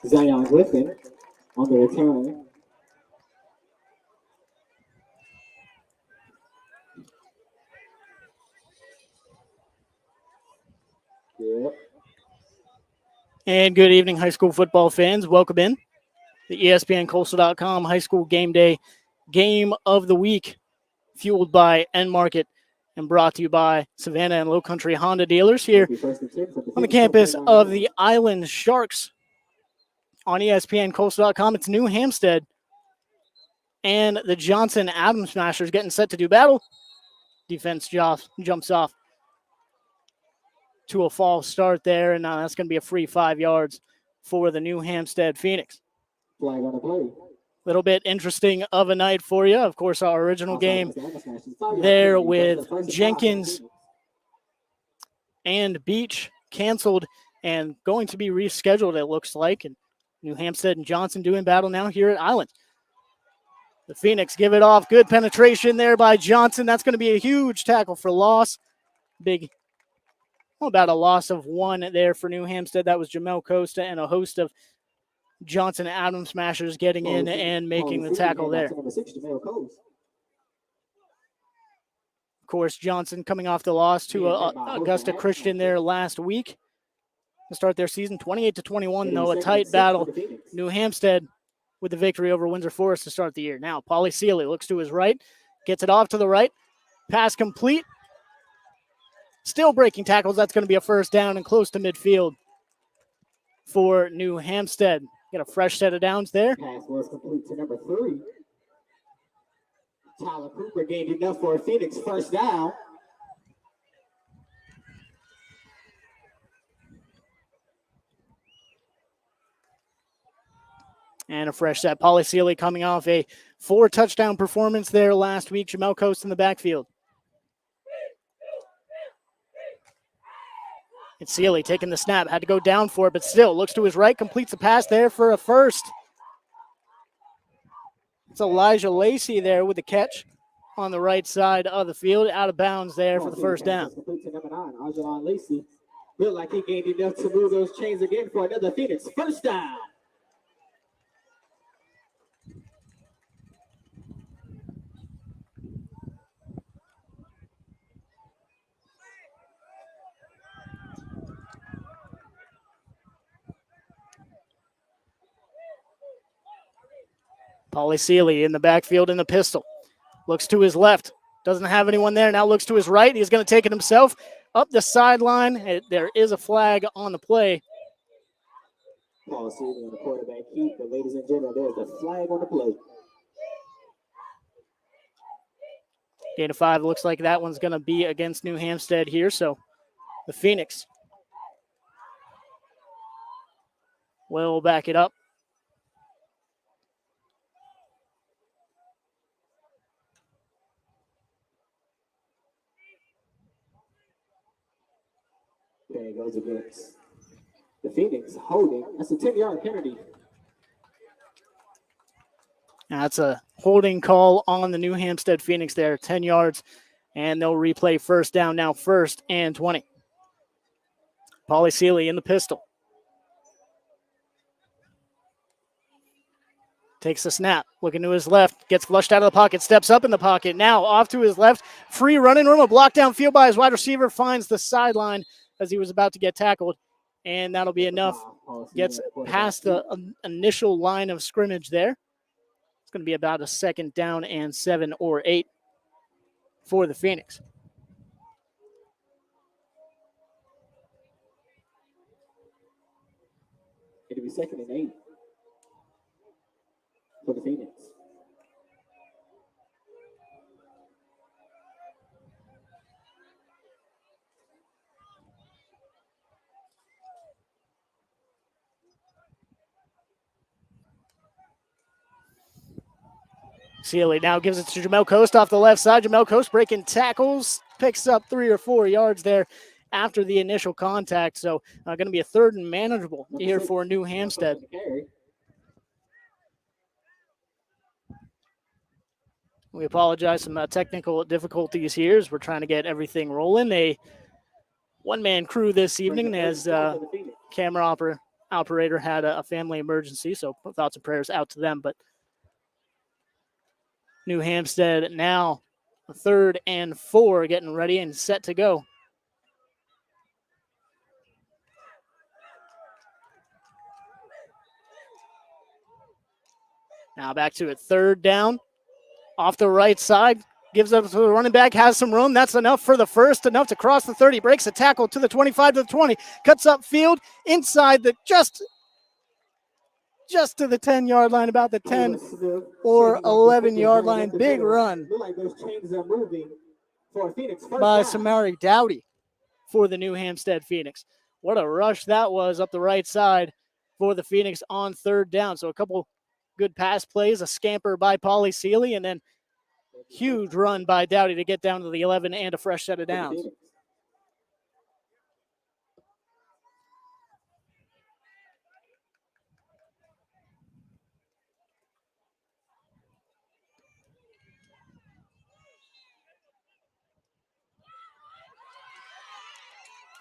Zion Griffin on the return. Yep. And good evening, high school football fans. Welcome in the ESPN Coastal.com High School Game Day Game of the Week, fueled by Enmarket and brought to you by Savannah and Low Country Honda dealers here on the campus of the Island Sharks. On ESPN Coastal.com, it's New Hampstead and the Johnson Adams Smashers getting set to do battle. Defense jumps off to a false start there, and that's going to be a free 5 yards for the New Hampstead Phoenix. Flag on the play. Little bit interesting of a night for you. Of course, our original game there with Jenkins and Beach canceled and going to be rescheduled, it looks like. And New Hampstead and Johnson doing battle now here at Island. The Phoenix give it off. Good penetration there by Johnson. That's going to be a huge tackle for loss. About a loss of 1 there for New Hampstead. That was Jamel Costa and a host of Johnson Adams Smashers getting in and making the tackle there. Of course, Johnson coming off the loss to Augusta Christian there last week to start their season. 28-21, though, a tight battle. New Hampstead with the victory over Windsor Forest to start the year. Now, Pauly Seeley looks to his right, gets it off to the right. Pass complete. Still breaking tackles. That's going to be a first down and close to midfield for New Hampstead. Get a fresh set of downs there. Pass was complete to number 3. Tyler Cooper gained enough for a Phoenix first down. And a fresh set. Pauly Seeley coming off a 4-touchdown performance there last week. Jamel Coast in the backfield. It's Seeley taking the snap. Had to go down for it, but still looks to his right. Completes the pass there for a first. It's Elijah Lacey there with the catch on the right side of the field. Out of bounds there for the first down. Complete to number 9, Arjelon Lacey. Looked like he gained enough to move those chains again for another Phoenix first down. Pauly Seeley in the backfield in the pistol. Looks to his left. Doesn't have anyone there. Now looks to his right. He's going to take it himself up the sideline. There is a flag on the play. Pauly Seeley on the quarterback keep. But ladies and gentlemen, there's a flag on the play. Gain of 5. Looks like that one's going to be against New Hampstead here. So the Phoenix will back it up. There it goes against the Phoenix holding. That's a 10-yard penalty. That's a holding call on the New Hampstead Phoenix there, 10 yards, and they'll replay first down now, 1st and 20. Pauly Seeley in the pistol. Takes the snap, looking to his left, gets flushed out of the pocket, steps up in the pocket. Now off to his left, free running room, a block downfield by his wide receiver, finds the sideline as he was about to get tackled, and that'll be enough. Gets past the initial line of scrimmage there. It's going to be about a 2nd down and 7 or 8 for the Phoenix. It'll be 2nd and 8 for the Phoenix. Seeley now gives it to Jamel Coast off the left side. Jamel Coast breaking tackles, picks up 3 or 4 yards there after the initial contact. So going to be a 3rd and manageable here for New Hampstead. We apologize, some technical difficulties here as we're trying to get everything rolling. A one-man crew this evening as camera operator had a family emergency, so thoughts and prayers out to them. But New Hampstead now 3rd and 4, getting ready and set to go. Now back to it, 3rd down. Off the right side, gives up to the running back, has some room. That's enough for the first, enough to cross the 30. Breaks a tackle to the 25, to the 20. Cuts up field inside the just to the 10-yard line, about the 10 or 11-yard line. Big run by Samari Dowdy for the New Hampstead Phoenix. What a rush that was up the right side for the Phoenix on 3rd down. So a couple good pass plays, a scamper by Polly Seeley, and then huge run by Dowdy to get down to the 11 and a fresh set of downs.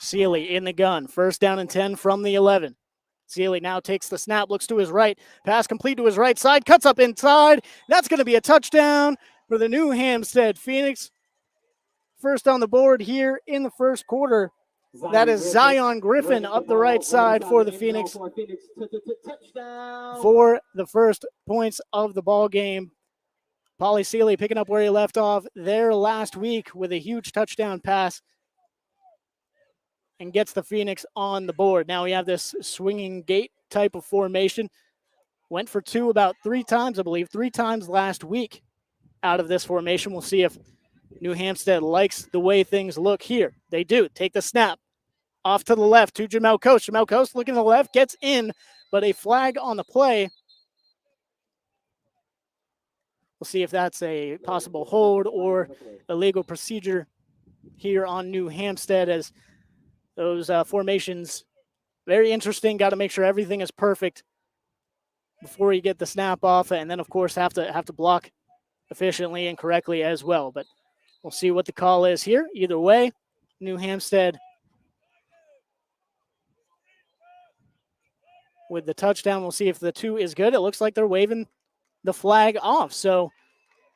Seeley in the gun. 1st down and 10 from the 11. Seeley now takes the snap, looks to his right. Pass complete to his right side. Cuts up inside. That's going to be a touchdown for the New Hampstead Phoenix. First on the board here in the first quarter. That is Zion Griffin up the right side for the Phoenix for the first points of the ball game. Polly Seeley picking up where he left off there last week with a huge touchdown pass and gets the Phoenix on the board. Now we have this swinging gate type of formation. Went for 2 about 3 times, I believe, 3 times last week out of this formation. We'll see if New Hampstead likes the way things look here. They do. Take the snap. Off to the left to Jamel Coast. Jamel Coast looking to the left, gets in, but a flag on the play. We'll see if that's a possible hold or illegal procedure here on New Hampstead, as those formations, very interesting. Got to make sure everything is perfect before you get the snap off, and then, of course, have to block efficiently and correctly as well. But we'll see what the call is here. Either way, New Hampstead with the touchdown. We'll see if the 2 is good. It looks like they're waving the flag off. So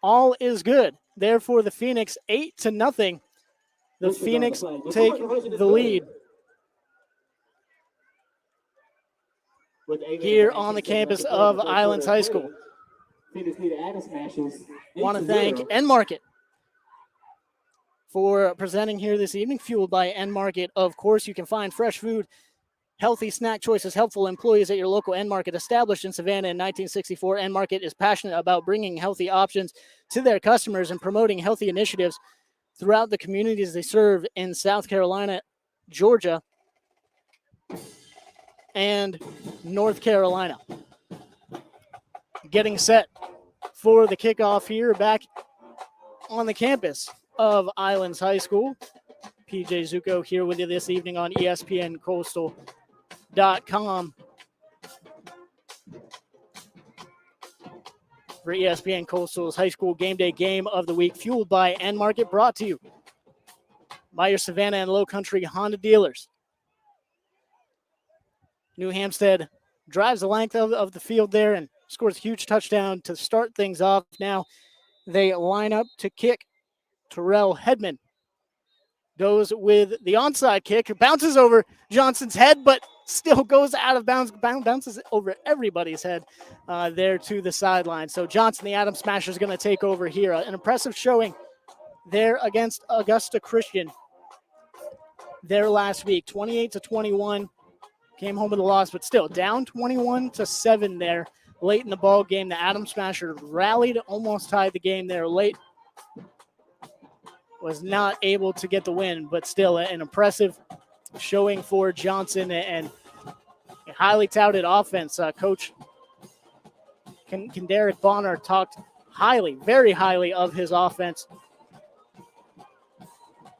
all is good. Therefore, the Phoenix 8-0. The Phoenix take the lead here on the campus of Islands High School. Want to thank Enmarket for presenting here this evening, fueled by Enmarket. Of course, you can find fresh food, healthy snack choices, helpful employees at your local Enmarket. Established in Savannah in 1964, Enmarket is passionate about bringing healthy options to their customers and promoting healthy initiatives throughout the communities they serve in South Carolina, Georgia, and North Carolina. Getting set for the kickoff here back on the campus of Islands High School. PJ Zuko here with you this evening on ESPN Coastal.com. For ESPN Coastal's High School Game Day Game of the Week, fueled by Enmarket, brought to you by your Savannah and Low Country Honda dealers. New Hampstead drives the length of the field there and scores a huge touchdown to start things off. Now they line up to kick. Terrell Hedman goes with the onside kick. It bounces over Johnson's head, but still goes out of bounds. Bounces over everybody's head there to the sideline. So Johnson, the Atom Smasher, is going to take over here. An impressive showing there against Augusta Christian there last week. 28-21. Came home with a loss, but still down 21-7 there late in the ball game. The Atom Smasher rallied, almost tied the game there late. Was not able to get the win, but still an impressive showing for Johnson and a highly touted offense. Coach Derek Bonner talked highly, very highly of his offense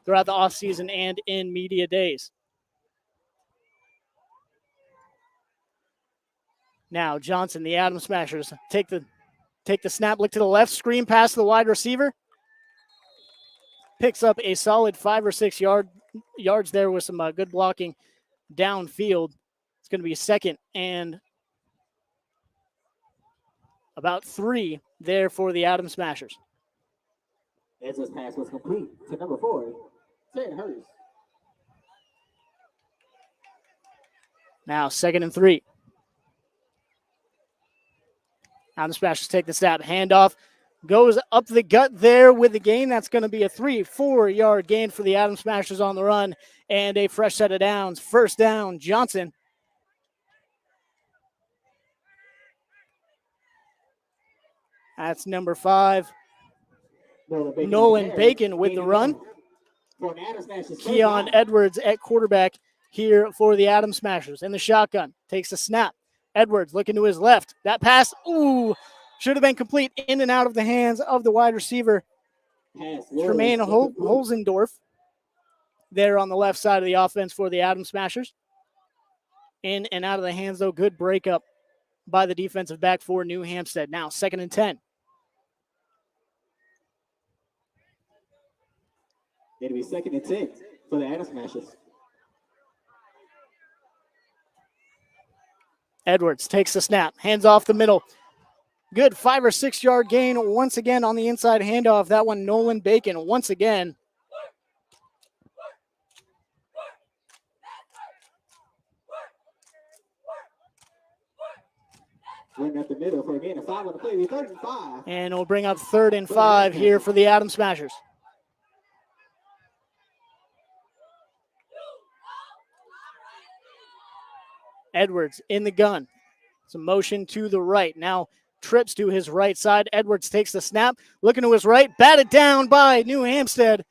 throughout the offseason and in media days. Now Johnson, the Atom Smashers, take the snap, look to the left, screen pass to the wide receiver. Picks up a solid 5 or 6 yards there with some good blocking downfield. It's going to be second and about 3 there for the Adams Smashers. As this pass was complete to number 4, Ted Hurst. Now second and 3. Adams Smashers take the snap. Handoff goes up the gut there with the gain. That's going to be a 3-4 yard gain for the Adams Smashers on the run. And a fresh set of downs. First down, Johnson. That's number 5. Nolan Bacon with the run. Keon Edwards at quarterback here for the Adams Smashers. In the shotgun, takes a snap. Edwards looking to his left. That pass, should have been complete, in and out of the hands of the wide receiver, Tremaine Holzendorf, there on the left side of the offense for the Adams Smashers. In and out of the hands, though. Good breakup by the defensive back for New Hampstead. Now second and 10. It'll be second and 10 for the Adams Smashers. Edwards takes the snap, hands off the middle. Good 5 or 6 yard gain once again on the inside handoff. That one, Nolan Bacon, once again. Bring up the middle for a gain of 5 on the play. 3rd and 5. And we'll bring up 3rd and 5 here for the Adams Smashers. Edwards in the gun. Some motion to the right. Now trips to his right side. Edwards takes the snap. Looking to his right. Batted down by New Hampstead.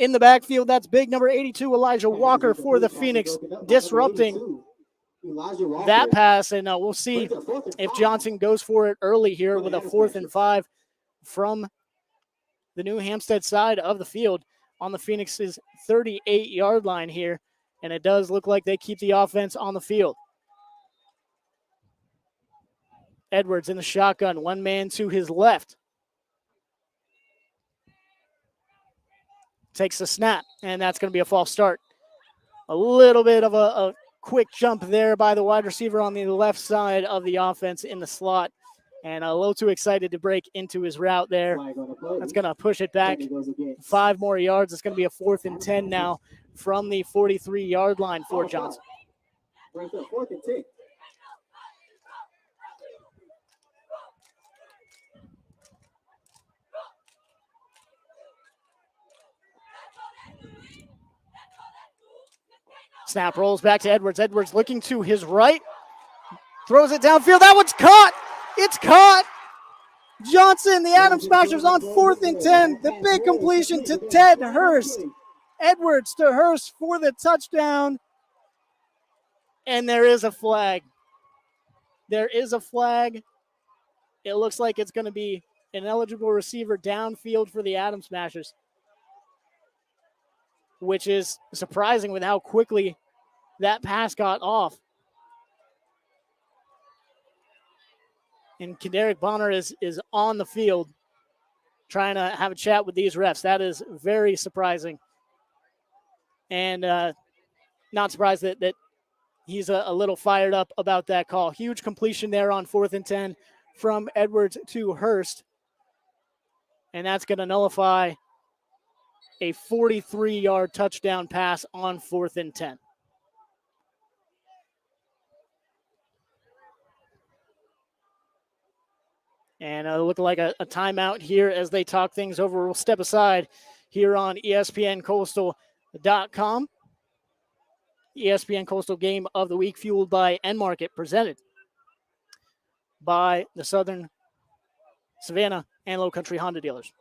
In the backfield, that's big number 82, Elijah Walker for the Phoenix, disrupting that pass. And we'll see if Johnson goes for it early here with a 4th and 5 from the New Hampstead side of the field on the Phoenix's 38-yard line here. And it does look like they keep the offense on the field. Edwards in the shotgun, one man to his left. Takes the snap, and that's going to be a false start. A little bit of a quick jump there by the wide receiver on the left side of the offense in the slot, and a little too excited to break into his route there. That's going to push it back 5 more yards. It's going to be a 4th and 10 now from the 43-yard line for Johnson. 4th and 10. Snap rolls back to Edwards. Edwards looking to his right. Throws it downfield. That one's caught. It's caught. Johnson, the Adams Smashers on 4th and 10. The big completion to Ted Hurst. Edwards to Hurst for the touchdown. And there is a flag. There is a flag. It looks like it's going to be an eligible receiver downfield for the Adams Smashers, which is surprising with how quickly that pass got off. And Kendarick Bonner is on the field trying to have a chat with these refs. That is very surprising. And not surprised that he's a little fired up about that call. Huge completion there on 4th and 10 from Edwards to Hurst. And that's going to nullify a 43-yard touchdown pass on 4th and 10. And it looked like a timeout here as they talk things over. We'll step aside here on ESPNCoastal.com. ESPN Coastal Game of the Week, fueled by Enmarket, presented by the Southern Savannah and Low Country Honda dealers.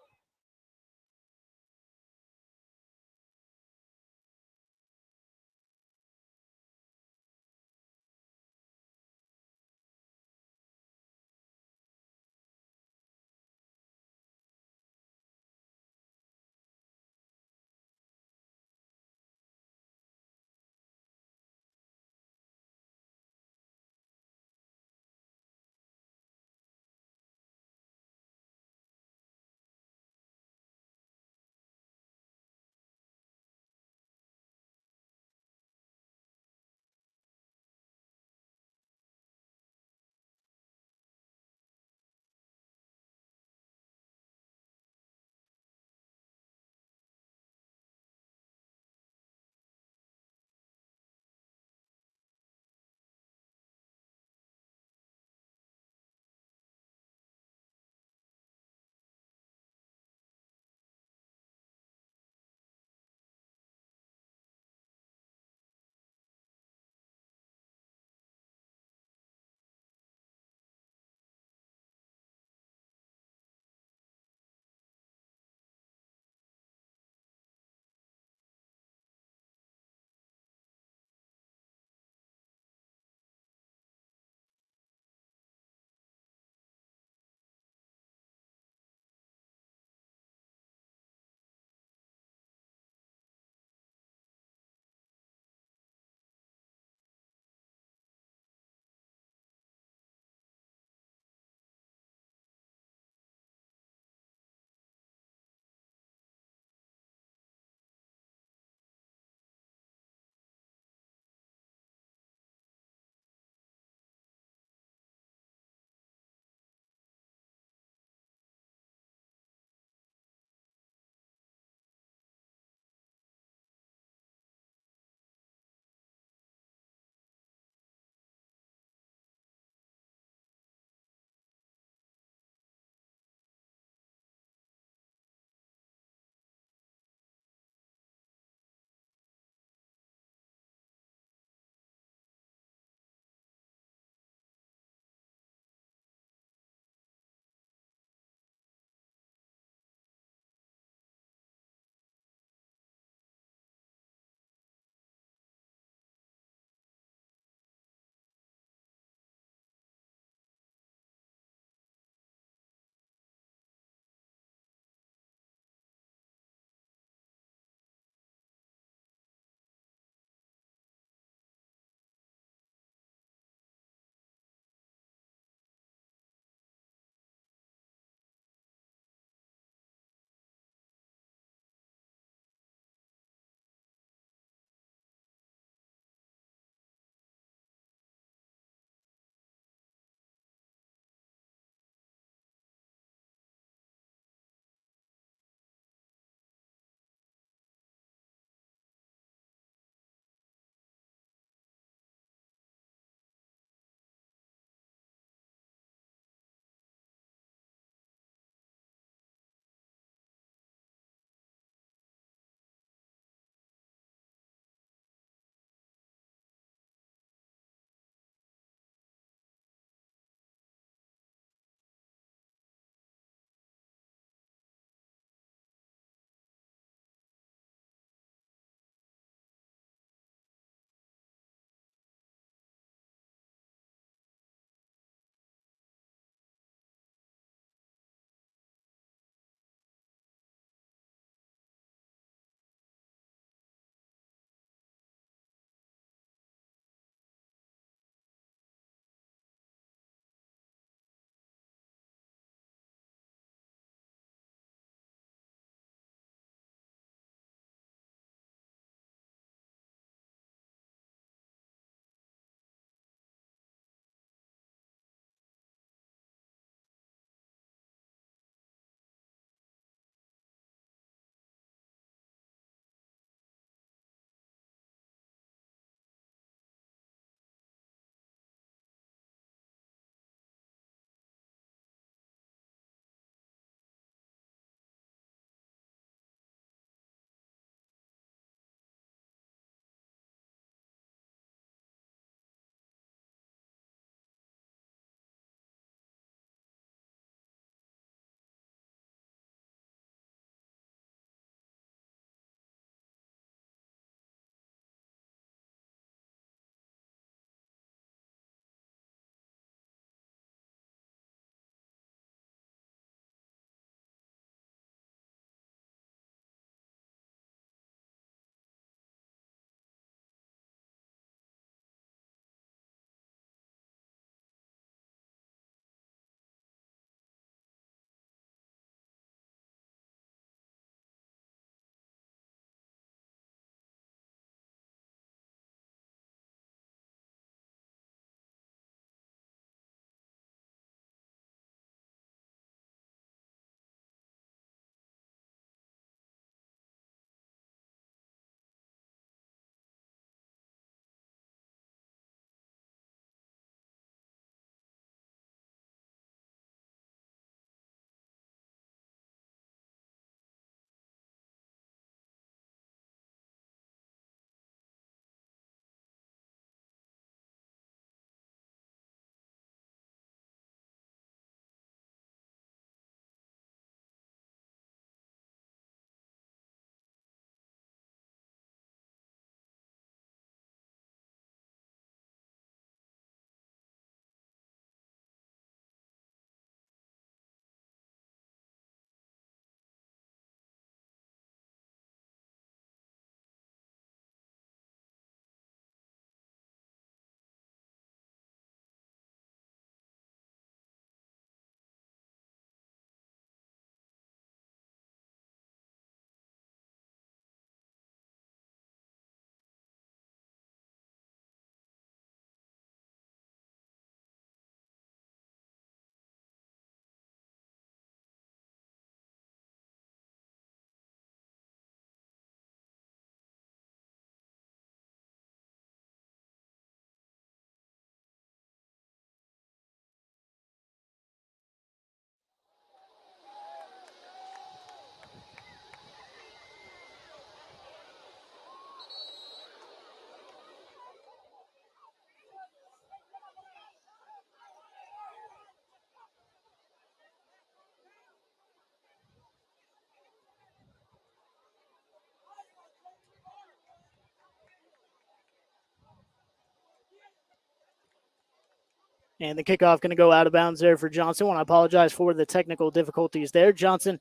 And the kickoff going to go out of bounds there for Johnson. I want to apologize for the technical difficulties there. Johnson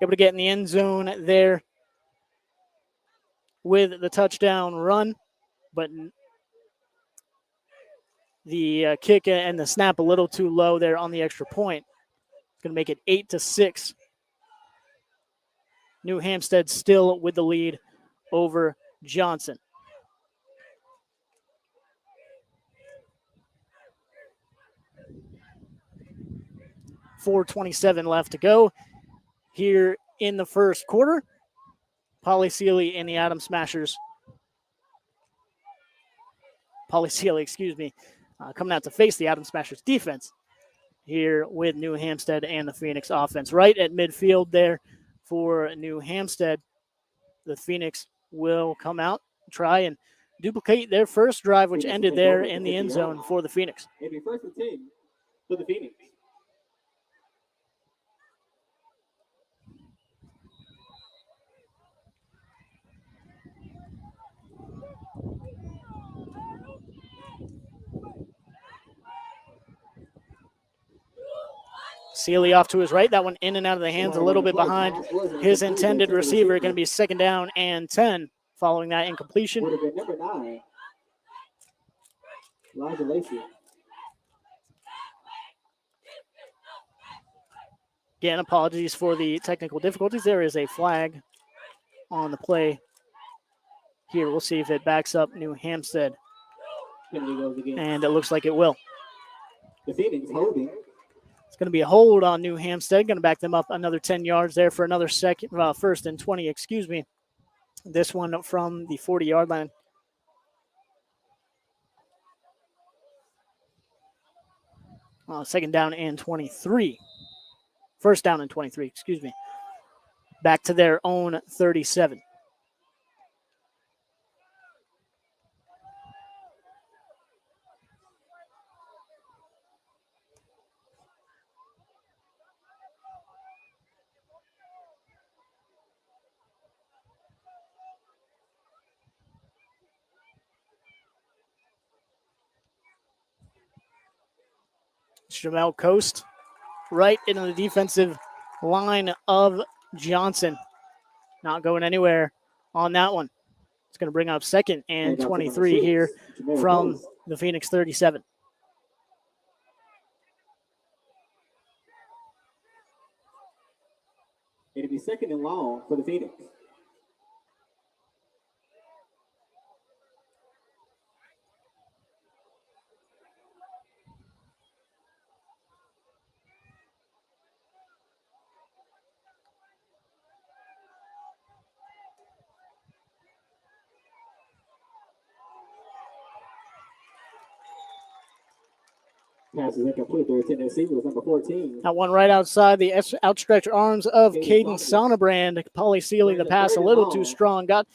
able to get in the end zone there with the touchdown run, but the kick and the snap a little too low there on the extra point. It's going to make it 8-6. New Hampstead still with the lead over Johnson. 4:27 left to go here in the first quarter. Polly Sealy and the Adam Smashers. Polly Sealy, coming out to face the Adam Smashers defense here with New Hampstead and the Phoenix offense. Right at midfield there for New Hampstead. The Phoenix will come out, try and duplicate their first drive, which ended there in the end zone for the Phoenix. It'll be 1st and 10 for the Phoenix. Sealy off to his right. That one in and out of the hands, a little bit behind his intended receiver. Going to be 2nd down and 10 following that incompletion. Would have been number 9. Elijah Lacey. Again, apologies for the technical difficulties. There is a flag on the play here. We'll see if it backs up New Hampstead. And it looks like it will. The Phoenix holding. It's going to be a hold on New Hampstead. Going to back them up another 10 yards there for another 1st and 20, This one from the 40-yard line. Second down and 23. 1st down and 23, Back to their own 37. Jamel Coast right into the defensive line of Johnson. Not going anywhere on that one. It's going to bring up 2nd and 23 here from the Phoenix 37. It'll be 2nd and long for the Phoenix. Pass is incomplete. Their intended receiver was number 14. That one right outside the outstretched arms of Caden Sonnebrand. Polly Sealy, the pass a little too strong. Got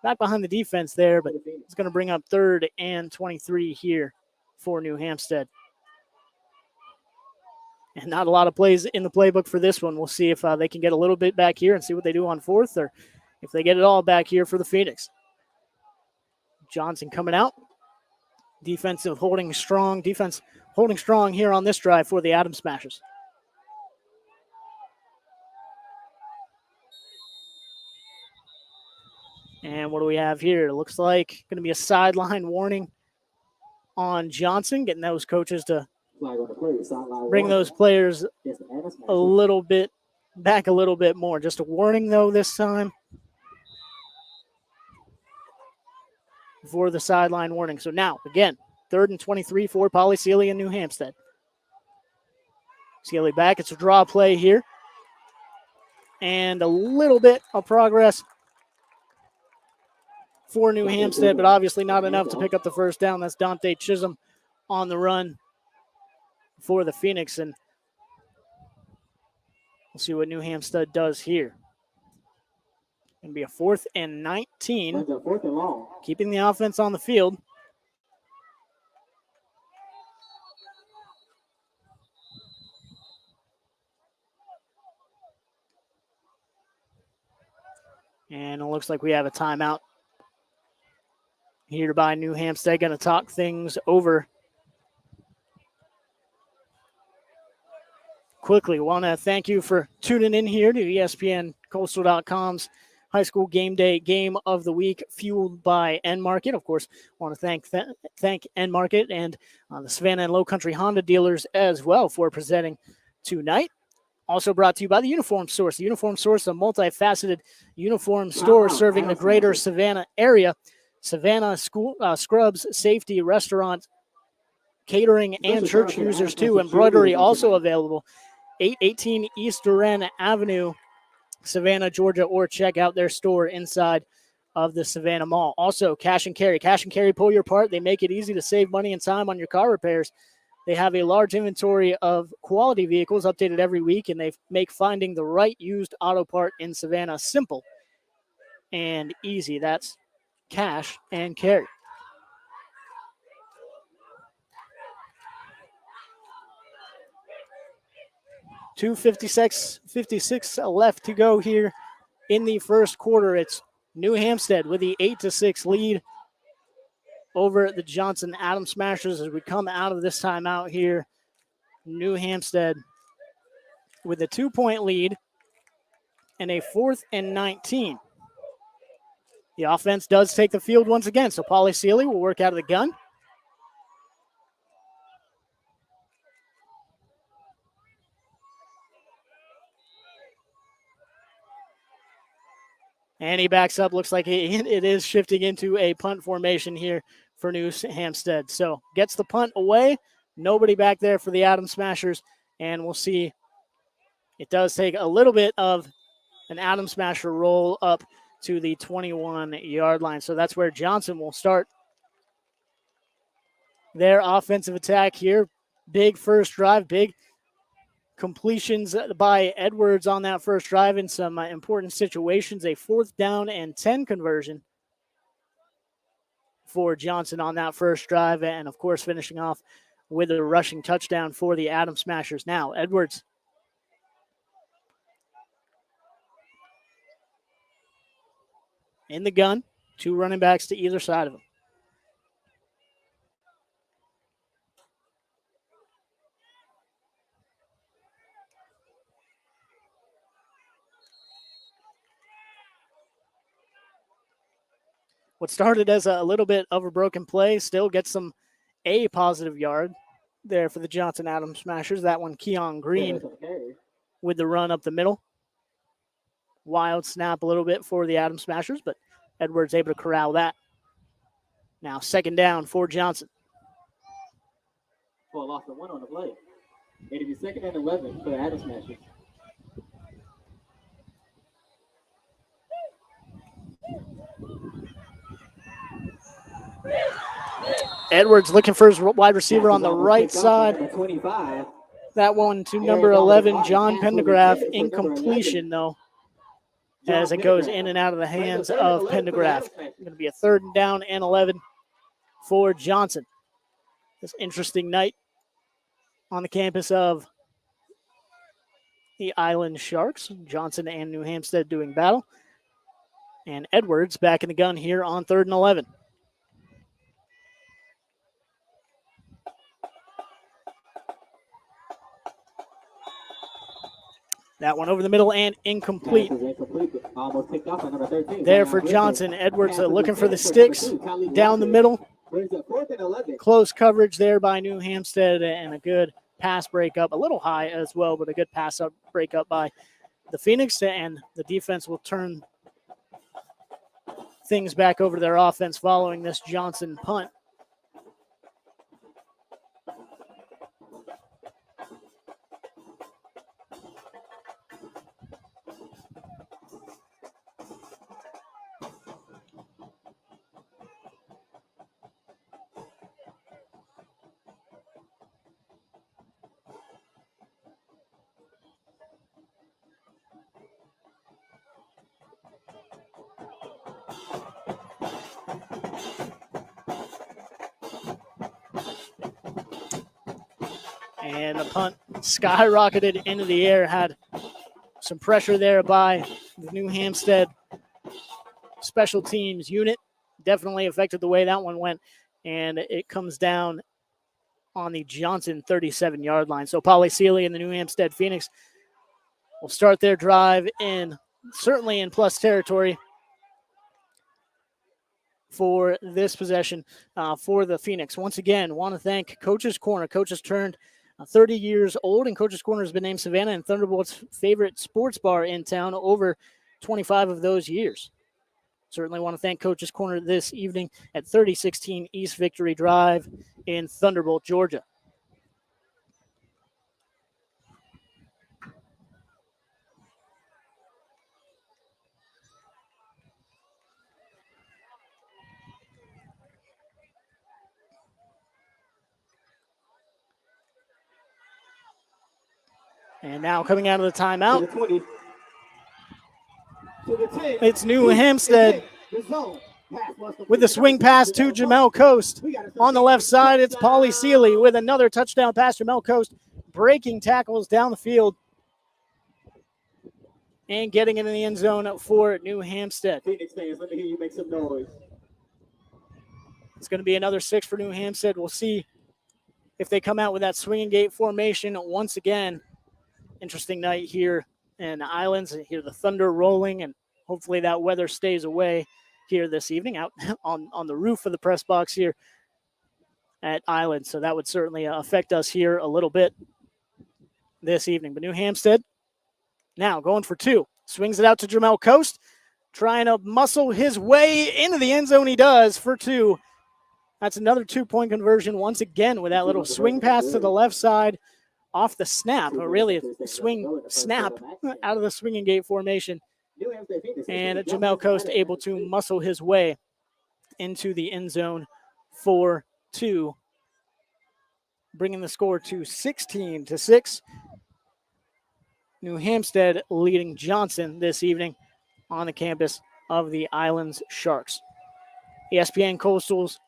back behind the defense there, but it's going to bring up 3rd and 23 here for New Hampstead. And not a lot of plays in the playbook for this one. We'll see if they can get a little bit back here and see what they do on 4th, or if they get it all back here for the Phoenix. Johnson coming out. Defense holding strong here on this drive for the Adam Smashers. And what do we have here? It looks like going to be a sideline warning on Johnson, getting those coaches to bring those players a little bit more. Just a warning, though, this time for the sideline warning. So now, again, 3rd and 23 for Polly Sealy and New Hampstead. Sealy back. It's a draw play here. And a little bit of progress for New Hampstead, but obviously not enough to pick up the 1st down. That's Dante Chisholm on the run for the Phoenix. And we'll see what New Hampstead does here. Going to be a 4th and 19. Keeping the offense on the field. And it looks like we have a timeout here by New Hampstead. Going to talk things over quickly. Want to thank you for tuning in here to ESPN Coastal.com's High School Game Day Game of the Week, fueled by Enmarket. Of course, want to thank Enmarket and the Savannah and Low Country Honda dealers as well for presenting tonight. Also brought to you by the Uniform Source. The Uniform Source, a multifaceted uniform store serving the greater Savannah area. Savannah school scrubs, safety, restaurant, catering, and church users too. Embroidery also available. 818 East Duran Avenue, Savannah, Georgia, or check out their store inside of the Savannah Mall. Also, Cash and Carry. Cash and Carry, pull your part. They make it easy to save money and time on your car repairs. They have a large inventory of quality vehicles updated every week, and they make finding the right used auto part in Savannah simple and easy. That's Cash and Carry. .56 left to go here in the first quarter. It's New Hampstead with the 8-6 lead over the Johnson Adams Smashers as we come out of this timeout here. New Hampstead with a 2-point lead and a 4th and 19. The offense does take the field once again, so Pauly Seeley will work out of the gun. And he backs up. Looks like it is shifting into a punt formation here for New Hampstead. So gets the punt away. Nobody back there for the Adams Smashers. And we'll see. It does take a little bit of an Adams Smasher roll up to the 21-yard line. So that's where Johnson will start their offensive attack here. Big first drive, big completions by Edwards on that first drive in some important situations. A 4th down and 10 conversion for Johnson on that first drive. And, of course, finishing off with a rushing touchdown for the Adams Smashers. Now, Edwards in the gun, 2 running backs to either side of him. What started as a little bit of a broken play still gets a positive yard there for the Johnson Adams Smashers. That one, Keon Green with the run up the middle. Wild snap a little bit for the Adams Smashers, but Edwards able to corral that. Now 2nd down for Johnson. For a loss of 1 on the play. It'll be 2nd and 11 for the Adams Smashers. Edwards looking for his wide receiver on the right side. 25. That one to number 11, John Pendergraft. Incompletion, though, as it goes in and out of the hands of Pendergraft. Going to be a 3rd down and 11 for Johnson. This interesting night on the campus of the Island Sharks. Johnson and New Hampstead doing battle. And Edwards back in the gun here on 3rd and 11. That one over the middle and incomplete. There for Johnson. Edwards looking for the sticks down the middle. Close coverage there by New Hampstead and a good pass breakup. A little high as well, but a good pass up breakup by the Phoenix. And the defense will turn things back over to their offense following this Johnson punt. And the punt skyrocketed into the air, had some pressure there by the New Hampstead special teams unit. Definitely affected the way that one went. And it comes down on the Johnson 37-yard line. So Polly Seeley and the New Hampstead Phoenix will start their drive certainly in plus territory for this possession for the Phoenix. Once again, want to thank Coach's Corner. Coach has turned 30 years old, and Coach's Corner has been named Savannah and Thunderbolt's favorite sports bar in town over 25 of those years. Certainly want to thank Coach's Corner this evening at 3016 East Victory Drive in Thunderbolt, Georgia. And now coming out of the timeout, To the 20. To the 10. it's New Hampstead with the swing pass to Jamel Coast. On the left side, it's Polly Seeley with another touchdown pass. Jamel Coast breaking tackles down the field and getting into the end zone for New Hampstead. Phoenix fans, let me hear you make some noise. It's going to be another 6 for New Hampstead. We'll see if they come out with that swinging gate formation once again. Interesting night here in Islands. Hear the thunder rolling, and hopefully that weather stays away here this evening out on the roof of the press box here at Islands. So that would certainly affect us here a little bit this evening. But New Hampstead now going for 2. Swings it out to Jamel Coast, trying to muscle his way into the end zone. He does for 2. That's another 2-point conversion once again with that little swing pass to the left side off the snap, or really a swing snap out of the swinging gate formation. And Jamel Coast able to muscle his way into the end zone for 2, bringing the score to 16-6. New Hampstead leading Johnson this evening on the campus of the Islands Sharks. ESPN Coastal's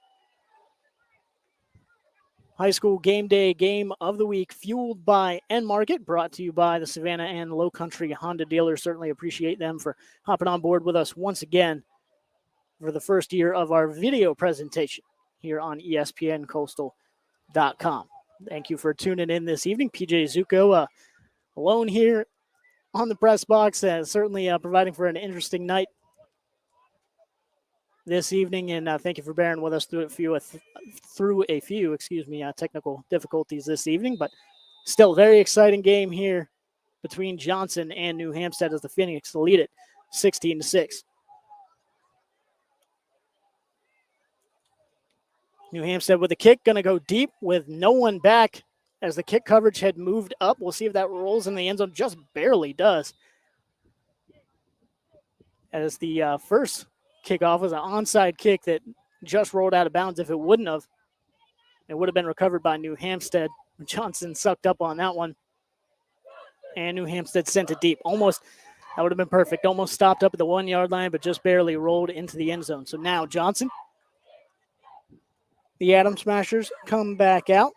High School Game Day Game of the Week, fueled by Enmarket, brought to you by the Savannah and Low Country Honda dealers. Certainly appreciate them for hopping on board with us once again for the first year of our video presentation here on ESPNCoastal.com. Thank you for tuning in this evening. PJ Zuko alone here on the press box, certainly providing for an interesting night this evening, and thank you for bearing with us through a few technical difficulties this evening, but still very exciting game here between Johnson and New Hampstead as the Phoenix lead it 16-6. New Hampstead with the kick, going to go deep with no one back as the kick coverage had moved up. We'll see if that rolls in the end zone. Just barely does. As the first kickoff was an onside kick that just rolled out of bounds. If it wouldn't have, it would have been recovered by New Hampstead. Johnson sucked up on that one, and New Hampstead sent it deep. Almost, that would have been perfect. Almost stopped up at the 1-yard line, but just barely rolled into the end zone. So now Johnson, the Atom Smashers come back out.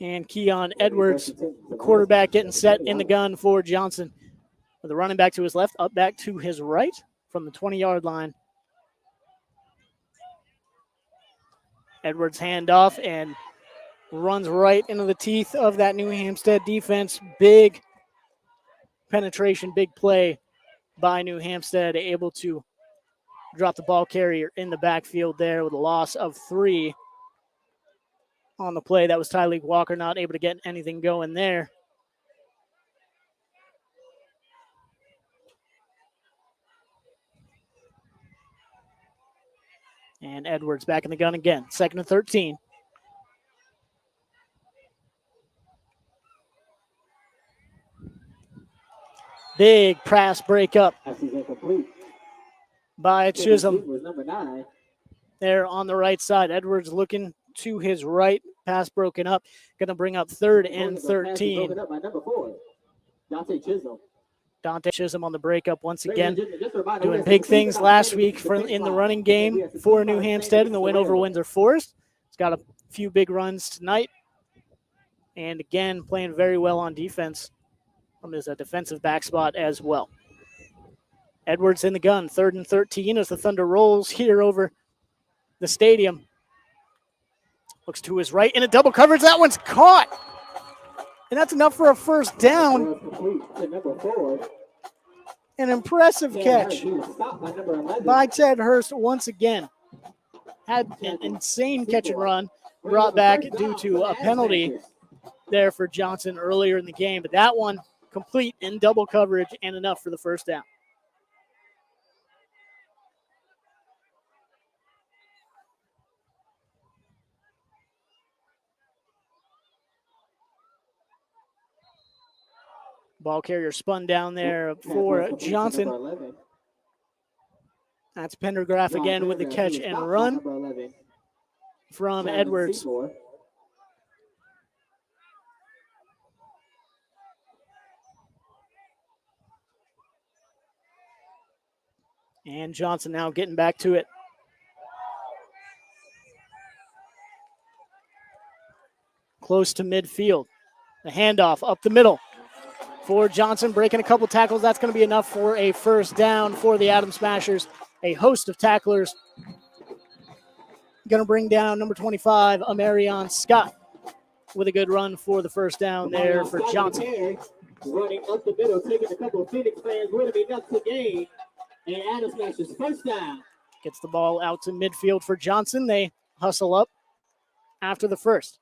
And Keon Edwards, the quarterback, getting set in the gun for Johnson. With the running back to his left, up back to his right from the 20-yard line. Edwards handoff and runs right into the teeth of that New Hampstead defense. Big penetration, big play by New Hampstead, able to drop the ball carrier in the backfield there with a loss of 3. On the play. That was Tyleek Walker, not able to get anything going there. And Edwards back in the gun again. 2nd and 13. Big pass breakup by Chisholm. There on the right side. Edwards looking to his right. Pass broken up. Going to bring up 3rd and 13. Dante Chisholm on the breakup once again. Doing big things last week in the running game for New Hampstead in the win over Windsor Forest. He's got a few big runs tonight. And again, playing very well on defense from his defensive back spot as well. Edwards in the gun, 3rd and 13 as the Thunder rolls here over the stadium. Looks to his right in a double coverage. That one's caught. And that's enough for a first down. An impressive catch by Ted Hurst once again. Had an insane catch and run brought back due to a penalty there for Johnson earlier in the game. But that one complete in double coverage and enough for the first down. Ball carrier spun down there for Johnson. That's Pendergraph again with the catch and run from Edwards. And Johnson now getting back to it. Close to midfield. The handoff up the middle for Johnson, breaking a couple tackles. That's going to be enough for a first down for the Adam Smashers. A host of tacklers. Going to bring down number 25, Amarion Scott, with a good run for the first down there for Johnson. Running up the middle, taking a couple of Phoenix players, would have been enough to gain. And Adam Smashers first down. Gets the ball out to midfield for Johnson. They hustle up after the first.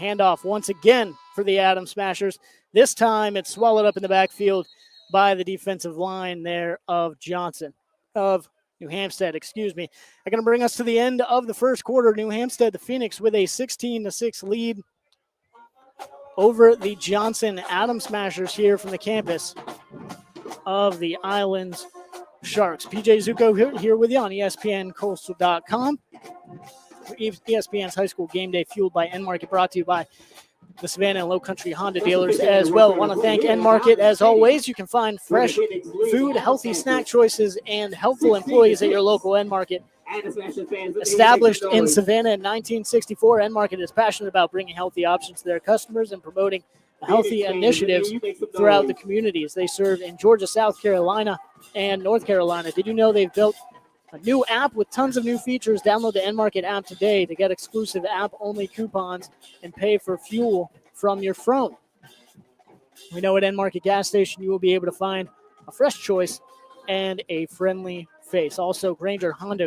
Handoff once again for the Adam Smashers. This time it's swallowed up in the backfield by the defensive line there of New Hampstead, excuse me. They're going to bring us to the end of the first quarter. New Hampstead, the Phoenix, with a 16-6 lead over the Johnson Adam Smashers here from the campus of the Islands Sharks. PJ Zuko here with you on ESPNCoastal.com. ESPN's High School Game Day, fueled by Enmarket, brought to you by the Savannah and Low Country Honda dealers as well. I want to thank Enmarket. As always, you can find fresh food, healthy snack choices, and helpful employees at your local Enmarket. Established in Savannah in 1964, Enmarket is passionate about bringing healthy options to their customers and promoting healthy initiatives throughout the communities. They serve in Georgia, South Carolina, and North Carolina. Did you know they've built a new app with tons of new features? Download the Enmarket app today to get exclusive app-only coupons and pay for fuel from your phone. We know at Enmarket gas station you will be able to find a fresh choice and a friendly face. Also, Granger Honda,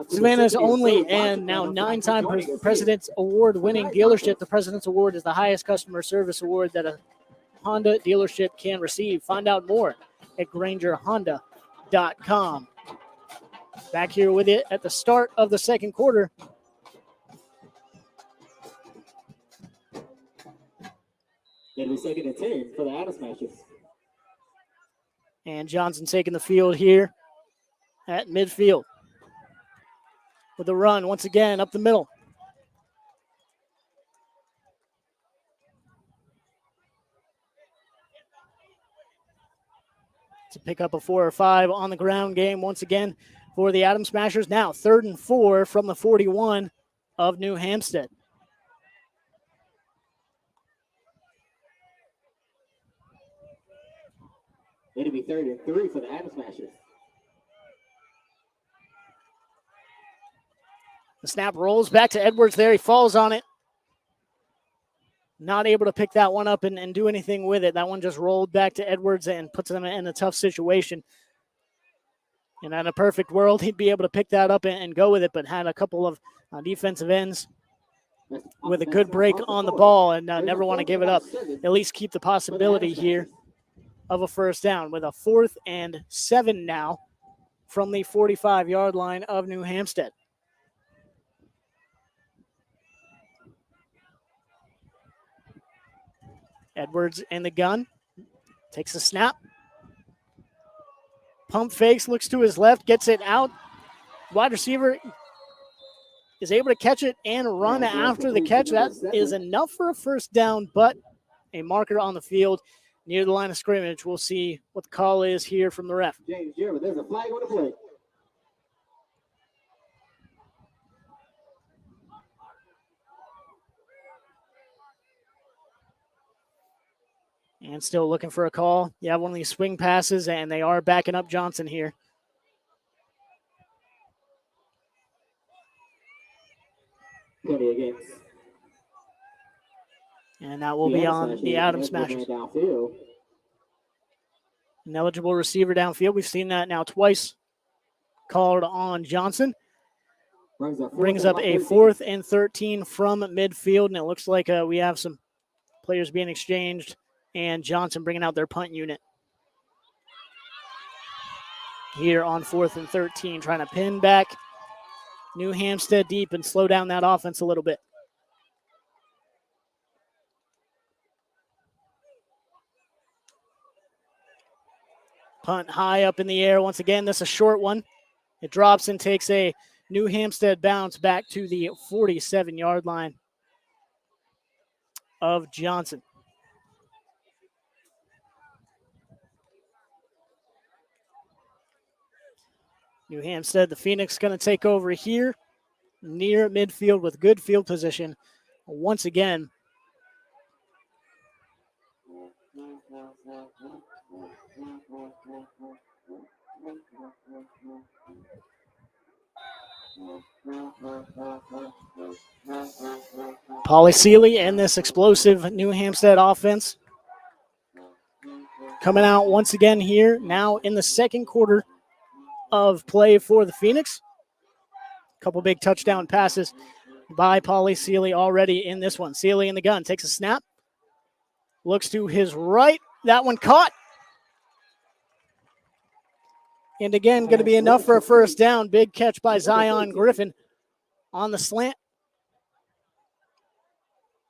Savannah's only and now 9-time President's Award-winning dealership. The President's Award is the highest customer service award that a Honda dealership can receive. Find out more at GrangerHonda.com. Back here with it at the start of the second quarter. It'll be 2nd and 10 for the Adam Smashers. And Johnson taking the field here at midfield. With the run once again up the middle. To pick up a 4 or 5 on the ground game once again for the Adam Smashers. Now 3rd and 4 from the 41 of New Hampstead. It'll be 3rd and 3 for the Adam Smashers. The snap rolls back to Edwards there. He falls on it. Not able to pick that one up and do anything with it. That one just rolled back to Edwards and puts them in a tough situation. And in a perfect world, he'd be able to pick that up and go with it, but had a couple of defensive ends with a good break on the ball and never want to give it up. At least keep the possibility here of a first down with a 4th and 7 now from the 45-yard line of New Hampstead. Edwards in the gun, takes a snap. Pump fakes, looks to his left, gets it out. Wide receiver is able to catch it and run after the catch. That is enough for a first down, but a marker on the field near the line of scrimmage. We'll see what the call is here from the ref. James Jarrett, there's a flag on the play. And still looking for a call. You have one of these swing passes, and they are backing up Johnson here. Penny against. And that will be on the Adam Smashers. An eligible receiver downfield. We've seen that now twice called on Johnson. Brings up a 4th and 13 from midfield, and it looks like we have some players being exchanged, and Johnson bringing out their punt unit here on 4th and 13, trying to pin back New Hampstead deep and slow down that offense a little bit. Punt high up in the air. Once again, this is a short one. It drops and takes a New Hampstead bounce back to the 47-yard line of Johnson. New Hampstead, the Phoenix, going to take over here near midfield with good field position. Once again, Pauly Seeley and this explosive New Hampstead offense coming out once again here now in the second quarter of play for the Phoenix. A couple big touchdown passes by Pauly Seeley already in this one. Seeley in the gun, takes a snap, looks to his right. That one caught. And again, going to be enough for a first down. Big catch by Zion Griffin on the slant.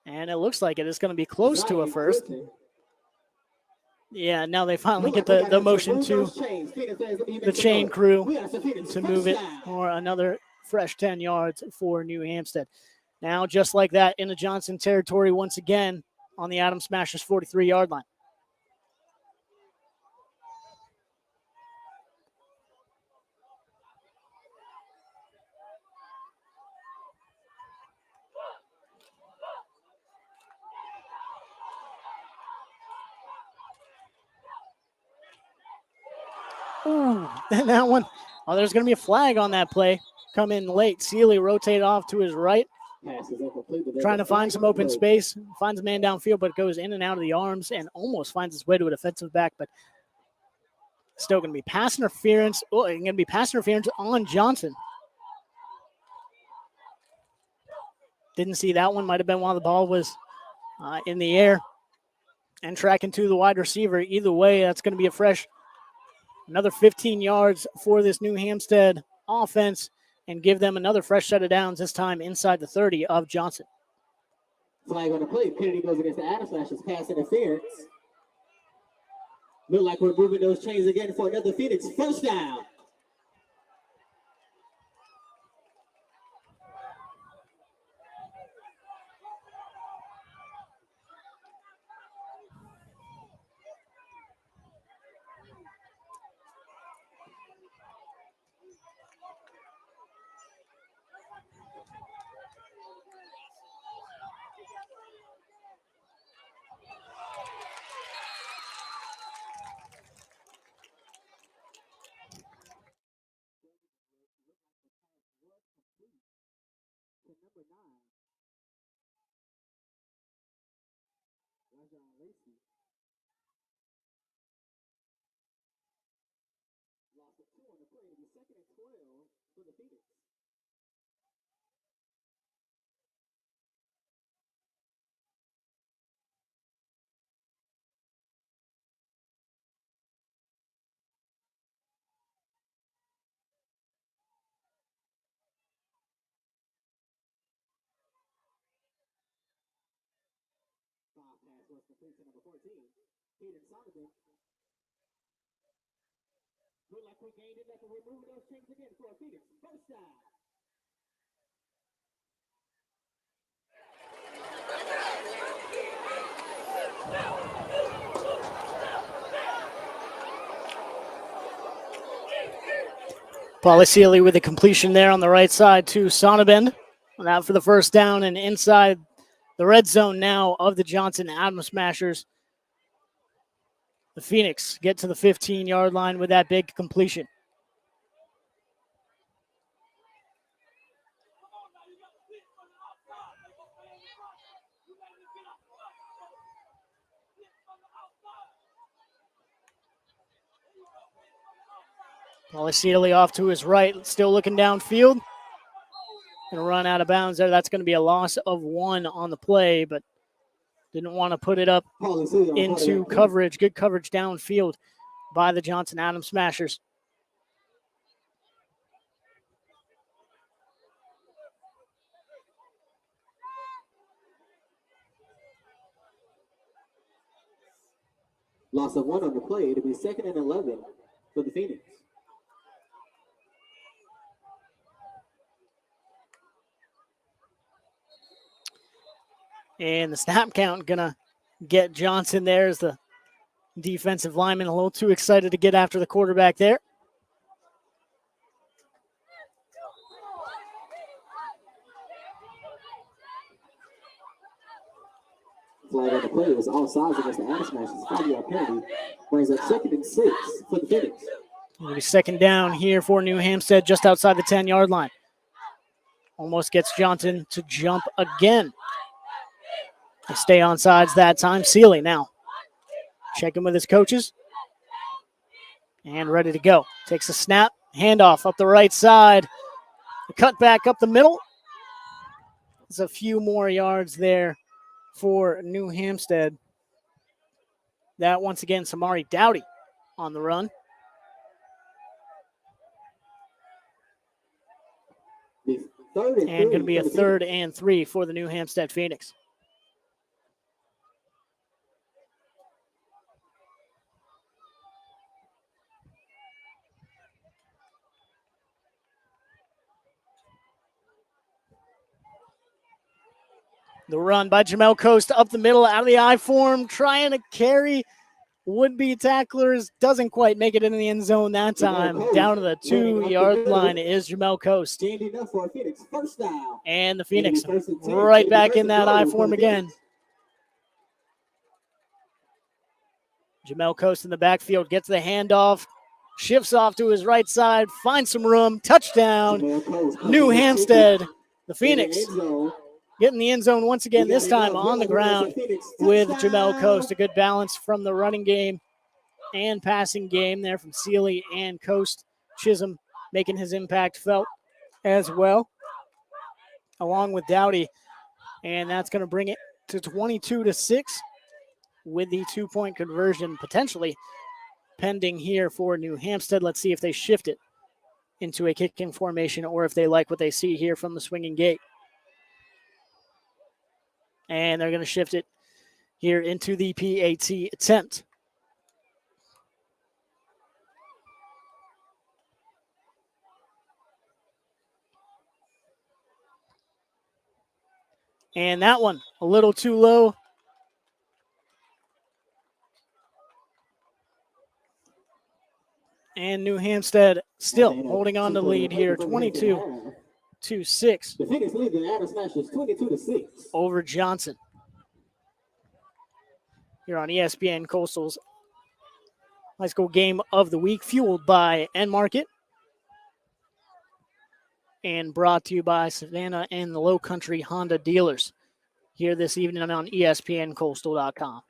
And it looks like it is going to be close to a first. Yeah, now they finally get the motion to the chain crew to move it for another fresh 10 yards for New Hampstead. Now, just like that, into Johnson territory once again on the Adam Smashers 43-yard line. Ooh, and that one, oh, there's going to be a flag on that play. Come in late. Seeley rotated off to his right. Trying to find some open space. Finds a man downfield, but goes in and out of the arms and almost finds its way to a defensive back, but still going to be pass interference. Oh, going to be pass interference on Johnson. Didn't see that one. Might have been while the ball was in the air and tracking to the wide receiver. Either way, that's going to be a fresh another 15 yards for this New Hampstead offense and give them another fresh set of downs, this time inside the 30 of Johnson. Flag on the play. Kennedy goes against the Adam Smashers. Pass interference. Look like we're moving those chains again for another Phoenix first down. Lost a 2 on the play. The second and 12 for the Phoenix. Pass was complete to number 14. Hayden Solomon. Look like we gained it, like we're moving those chains again for a Phoenix first down. Pauly Seeley with a completion there on the right side to Sonnabend. Out for the first down and inside the red zone now of the Johnson Adam Smashers. the Phoenix get to the 15-yard line with that big completion. Sealy off to his right, still looking downfield. Going to run out of bounds there. That's going to be a loss of 1 on the play, but didn't want to put it up into coverage. Good coverage downfield by the Johnson Adams Smashers. Loss of 1 on the play. It'll be 2nd and 11 for the Phoenix. And the snap count going to get Johnson there as the defensive lineman a little too excited to get after the quarterback there. Flag on the play was all sides against the Adams Smashers. 5-yard penalty brings up 2nd and 6 for the Phoenix. It'll be 2nd down here for New Hampstead just outside the 10-yard line. Almost gets Johnson to jump again. They stay on sides that time. Sealy now checking with his coaches. And ready to go. Takes a snap. Handoff up the right side. A cut back up the middle. There's a few more yards there for New Hampstead. That once again, Samari Dowdy on the run. And going to be a 3rd and 3 for the New Hampstead Phoenix. The run by Jamel Coast up the middle, out of the I form, trying to carry would-be tacklers. Doesn't quite make it into the end zone that time. Down to the 2-yard line is Jamel Coast. And the Phoenix right back in that I form again. Jamel Coast in the backfield gets the handoff, shifts off to his right side, finds some room, touchdown. New Hampstead, the Phoenix. Getting the end zone once again, this time on the ground with Jamel Coast. A good balance from the running game and passing game there from Sealy and Coast. Chisholm making his impact felt as well, along with Dowdy. And that's going to bring it to 22-6 with the 2-point conversion potentially pending here for New Hampstead. Let's see if they shift it into a kicking formation or if they like what they see here from the swinging gate. And they're going to shift it here into the PAT attempt. And that one, a little too low. And New Hampstead still holding on to lead here, 22-6. The Phoenix lead the Adams Smashers 22-6 over Johnson. Here on ESPN Coastal's high school game of the week, fueled by Enmarket and brought to you by Savannah and the Low Country Honda dealers here this evening on ESPNCoastal.com.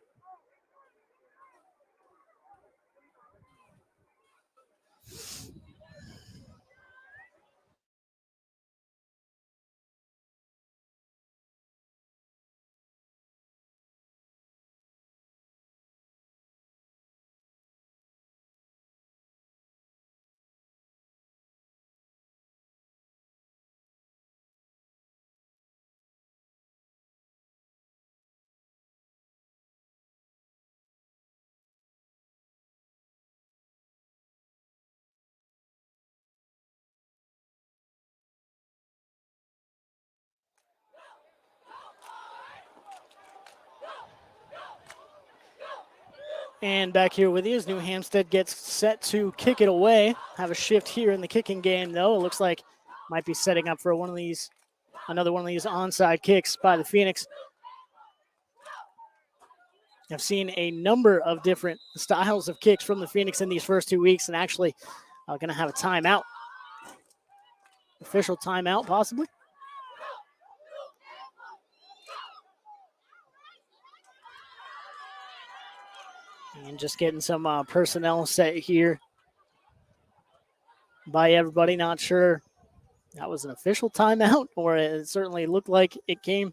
And back here with you as New Hampstead gets set to kick it away. Have a shift here in the kicking game, though. It looks like might be setting up for another one of these onside kicks by the Phoenix. I've seen a number of different styles of kicks from the Phoenix in these first 2 weeks, and actually going to have a timeout. Official timeout, possibly. And just getting some personnel set here by everybody. Not sure that was an official timeout, or it certainly looked like it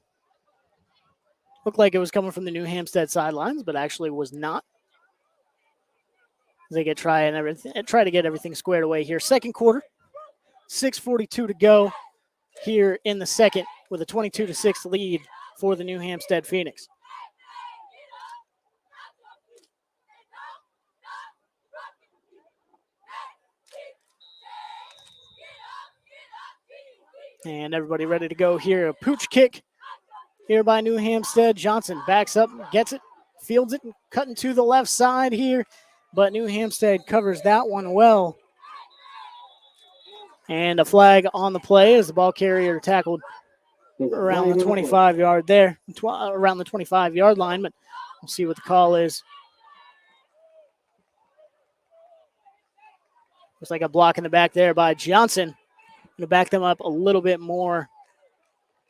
was coming from the New Hampstead sidelines, but actually was not. They get try to get everything squared away here. Second quarter, 6:42 to go here in the second, with a 22-6 lead for the New Hampstead Phoenix. And everybody ready to go here. A pooch kick here by New Hampstead. Johnson backs up, gets it, fields it, and cutting to the left side here. But New Hampstead covers that one well. And a flag on the play as the ball carrier tackled around the 25-yard there, around the 25-yard line. But we'll see what the call is. Looks like a block in the back there by Johnson. To back them up a little bit more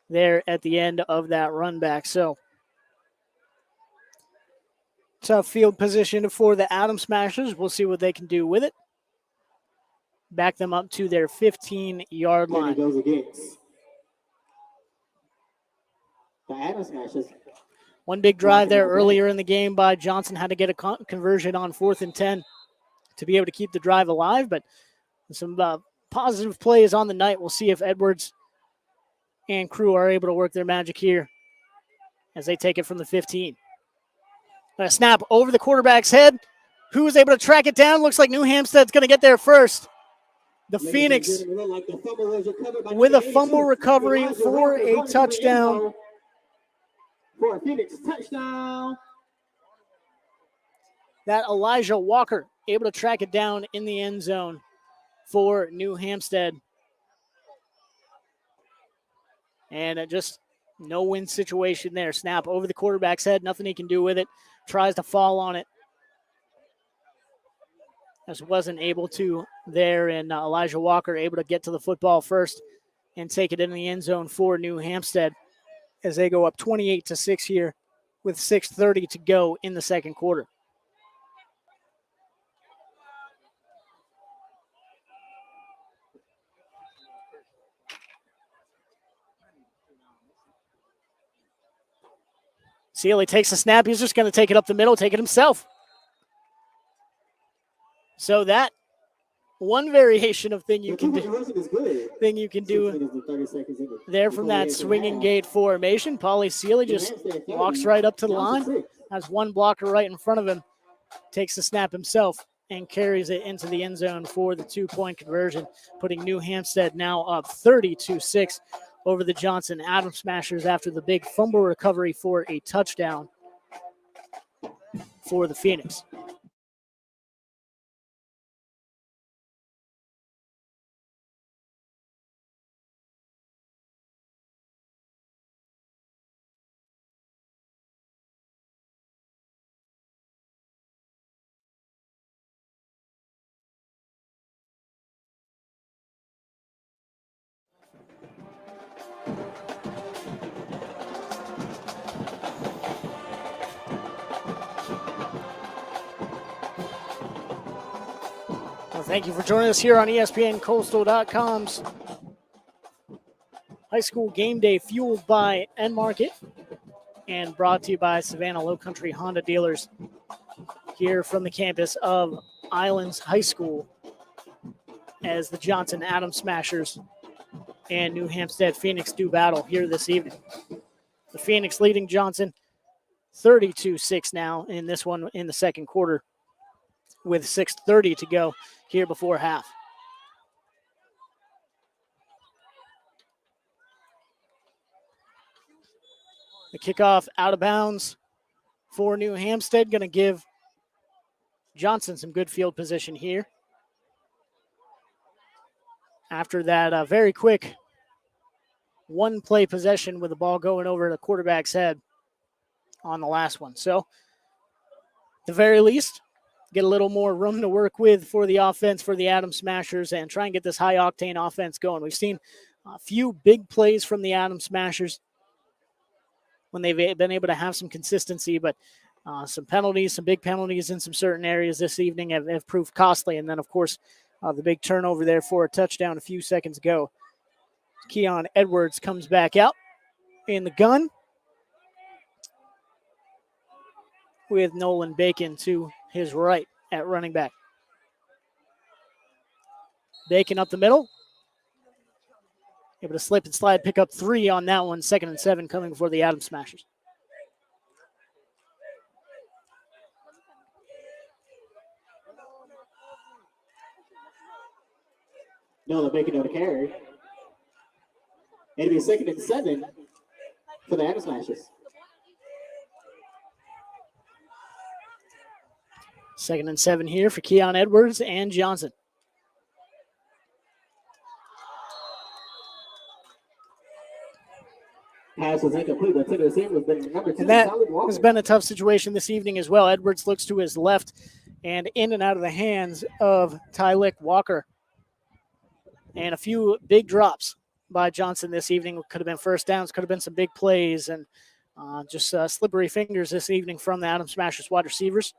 there at the end of that run back. So tough field position for the Atom Smashers. We'll see what they can do with it. Back them up to their 15-yard line. Goes against the Atom Smashers. One big drive there earlier in the game by Johnson. Had to get a conversion on 4th and 10 to be able to keep the drive alive, but some positive plays on the night. We'll see if Edwards and crew are able to work their magic here as they take it from the 15. A snap over the quarterback's head. Who was able to track it down? Looks like New Hampstead's going to get there first. The Phoenix with a fumble recovery for a touchdown. For a Phoenix touchdown. That Elijah Walker able to track it down in the end zone for New Hampstead. And just no-win situation there. Snap over the quarterback's head. Nothing he can do with it. Tries to fall on it. Just wasn't able to there. And Elijah Walker able to get to the football first and take it in the end zone for New Hampstead as they go up 28-6 here with 6:30 to go in the second quarter. Sealy takes a snap. He's just going to take it up the middle, take it himself. So that one variation of thing you can do there from that swinging gate formation. Paulie Sealy just walks right up to the line, has one blocker right in front of him, takes the snap himself, and carries it into the end zone for the 2-point conversion, putting New Hampstead now up 30-6 over the Johnson Atom Smashers after the big fumble recovery for a touchdown for the Phoenix. Thank you for joining us here on ESPN Coastal.com's High School Game Day, fueled by Enmarket and brought to you by Savannah Low Country Honda Dealers here from the campus of Islands High School as the Johnson Atom Smashers and New Hampstead Phoenix do battle here this evening. The Phoenix leading Johnson 32-6 now in this one in the second quarter with 6:30 to go here before half. The kickoff out of bounds for New Hampstead, going to give Johnson some good field position here. After that very quick one-play possession with the ball going over the quarterback's head on the last one. So the very least, get a little more room to work with for the offense, for the Adam Smashers, and try and get this high-octane offense going. We've seen a few big plays from the Adam Smashers when they've been able to have some consistency, but some penalties, some big penalties in some certain areas this evening have proved costly. And then, of course, the big turnover there for a touchdown a few seconds ago. Keon Edwards comes back out in the gun with Nolan Bacon to his right at running back. Bacon up the middle. Able to slip and slide, pick up 3 on that one. 2nd and 7 coming for the Adam Smashers. Nolan Bacon on the carry. It'll be 2nd and 7 for the Adam Smashers. 2nd and 7 here for Keon Edwards and Johnson. Pass was incomplete, but to the receiver has been number 2. And that has been a tough situation this evening as well. Edwards looks to his left and in and out of the hands of Tylik Walker. And a few big drops by Johnson this evening. Could have been first downs, could have been some big plays, and just slippery fingers this evening from the Adam Smashers wide receivers.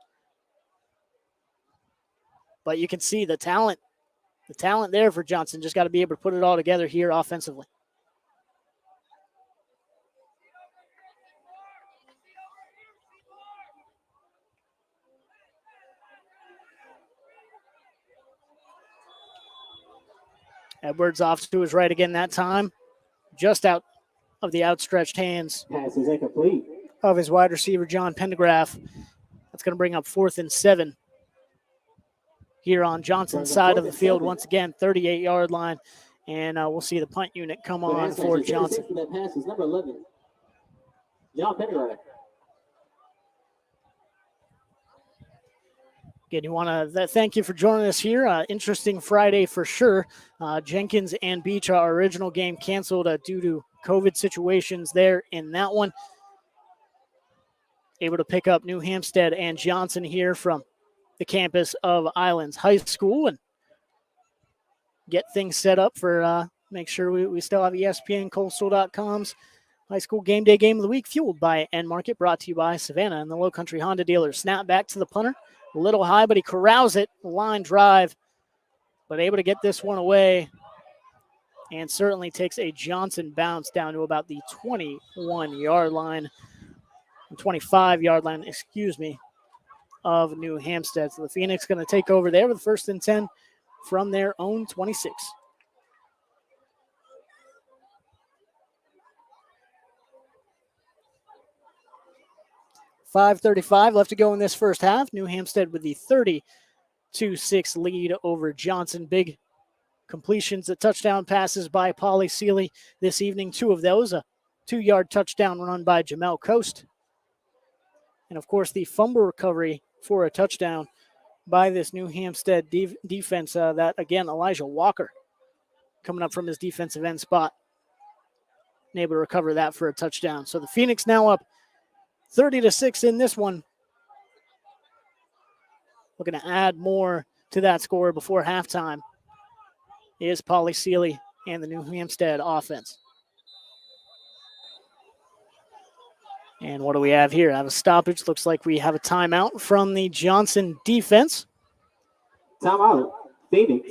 But you can see the talent there for Johnson. Just got to be able to put it all together here offensively. Edwards off to his right again that time. Just out of the outstretched hands Pass is incomplete of his wide receiver, John Pendergraph. That's going to bring up 4th and 7 here on Johnson's side of the field. Once again, 38-yard line. And we'll see the punt unit come on for Johnson. That pass is number 11, John Pendergraph. Again, you want to thank you for joining us here. Interesting Friday for sure. Jenkins and Beach, our original game, canceled due to COVID situations there in that one. Able to pick up New Hampstead and Johnson here from the campus of Islands High School and get things set up for make sure we still have ESPN Coastal.com's High School Game Day Game of the Week, fueled by Enmarket, brought to you by Savannah and the Low Country Honda dealers. Snap back to the punter. A little high, but he corrals it. Line drive, but able to get this one away. And certainly takes a Johnson bounce down to about the 21-yard line, 25-yard line, of New Hampstead. So the Phoenix going to take over there with 1st and 10 from their own 26. .5:35 left to go in this first half. New Hampstead with the 30-6 lead over Johnson. Big completions, the touchdown passes by Polly Seeley this evening. 2 of those, a 2-yard touchdown run by Jamel Coast. And, of course, the fumble recovery for a touchdown by this New Hampstead defense. That, again, Elijah Walker coming up from his defensive end spot. And able to recover that for a touchdown. So the Phoenix now up 30-6 in this one. Looking to add more to that score before halftime is Polly Seeley and the New Hampstead offense. And what do we have here? I have a stoppage. Looks like we have a timeout from the Johnson defense. Timeout, Phoenix.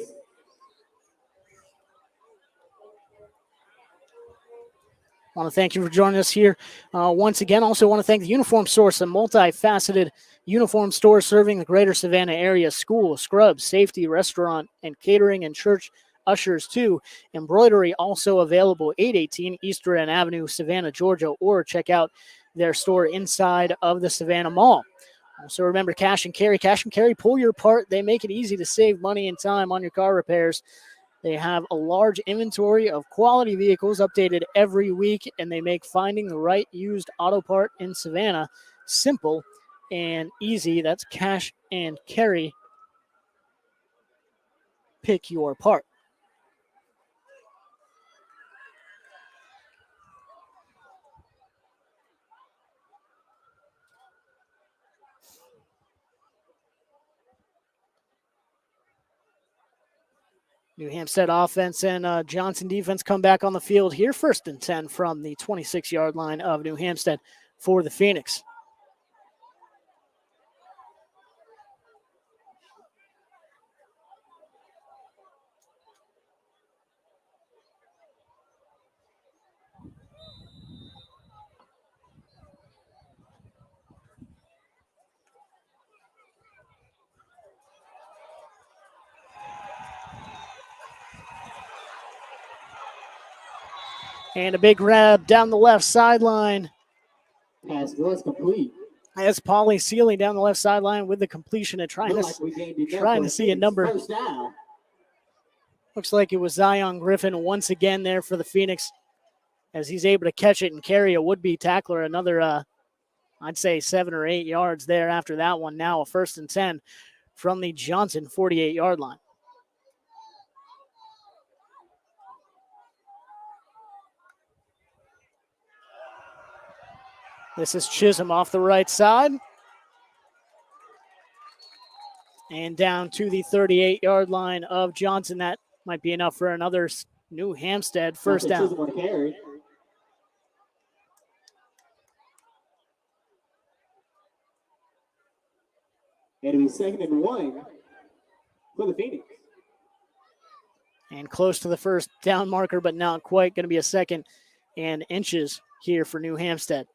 I want to thank you for joining us here once again. Also want to thank the Uniform Source, a multifaceted uniform store serving the greater Savannah area. School, scrubs, safety, restaurant, and catering, and church ushers too. Embroidery also available, 818 East End Avenue, Savannah, Georgia, or check out their store inside of the Savannah Mall. Also remember Cash and Carry. Cash and Carry, pull your part. They make it easy to save money and time on your car repairs. They have a large inventory of quality vehicles updated every week, and they make finding the right used auto part in Savannah simple and easy. That's Cash and Carry. Pick your part. New Hampstead offense and Johnson defense come back on the field here. 1st and 10 from the 26-yard line of New Hampstead for the Phoenix. And a big grab down the left sideline. Pass was complete. As Pauly Sealy down the left sideline with the completion and trying to see a number. First down. Looks like it was Zion Griffin once again there for the Phoenix as he's able to catch it and carry a would-be tackler another, I'd say 7 or 8 yards there after that one. Now a 1st and 10 from the Johnson 48-yard line. This is Chisholm off the right side. And down to the 38-yard line of Johnson. That might be enough for another New Hampstead first down. It'll be 2nd and 1 for the Phoenix. And close to the first down marker, but not quite. Going to be a 2nd and inches here for New Hampstead.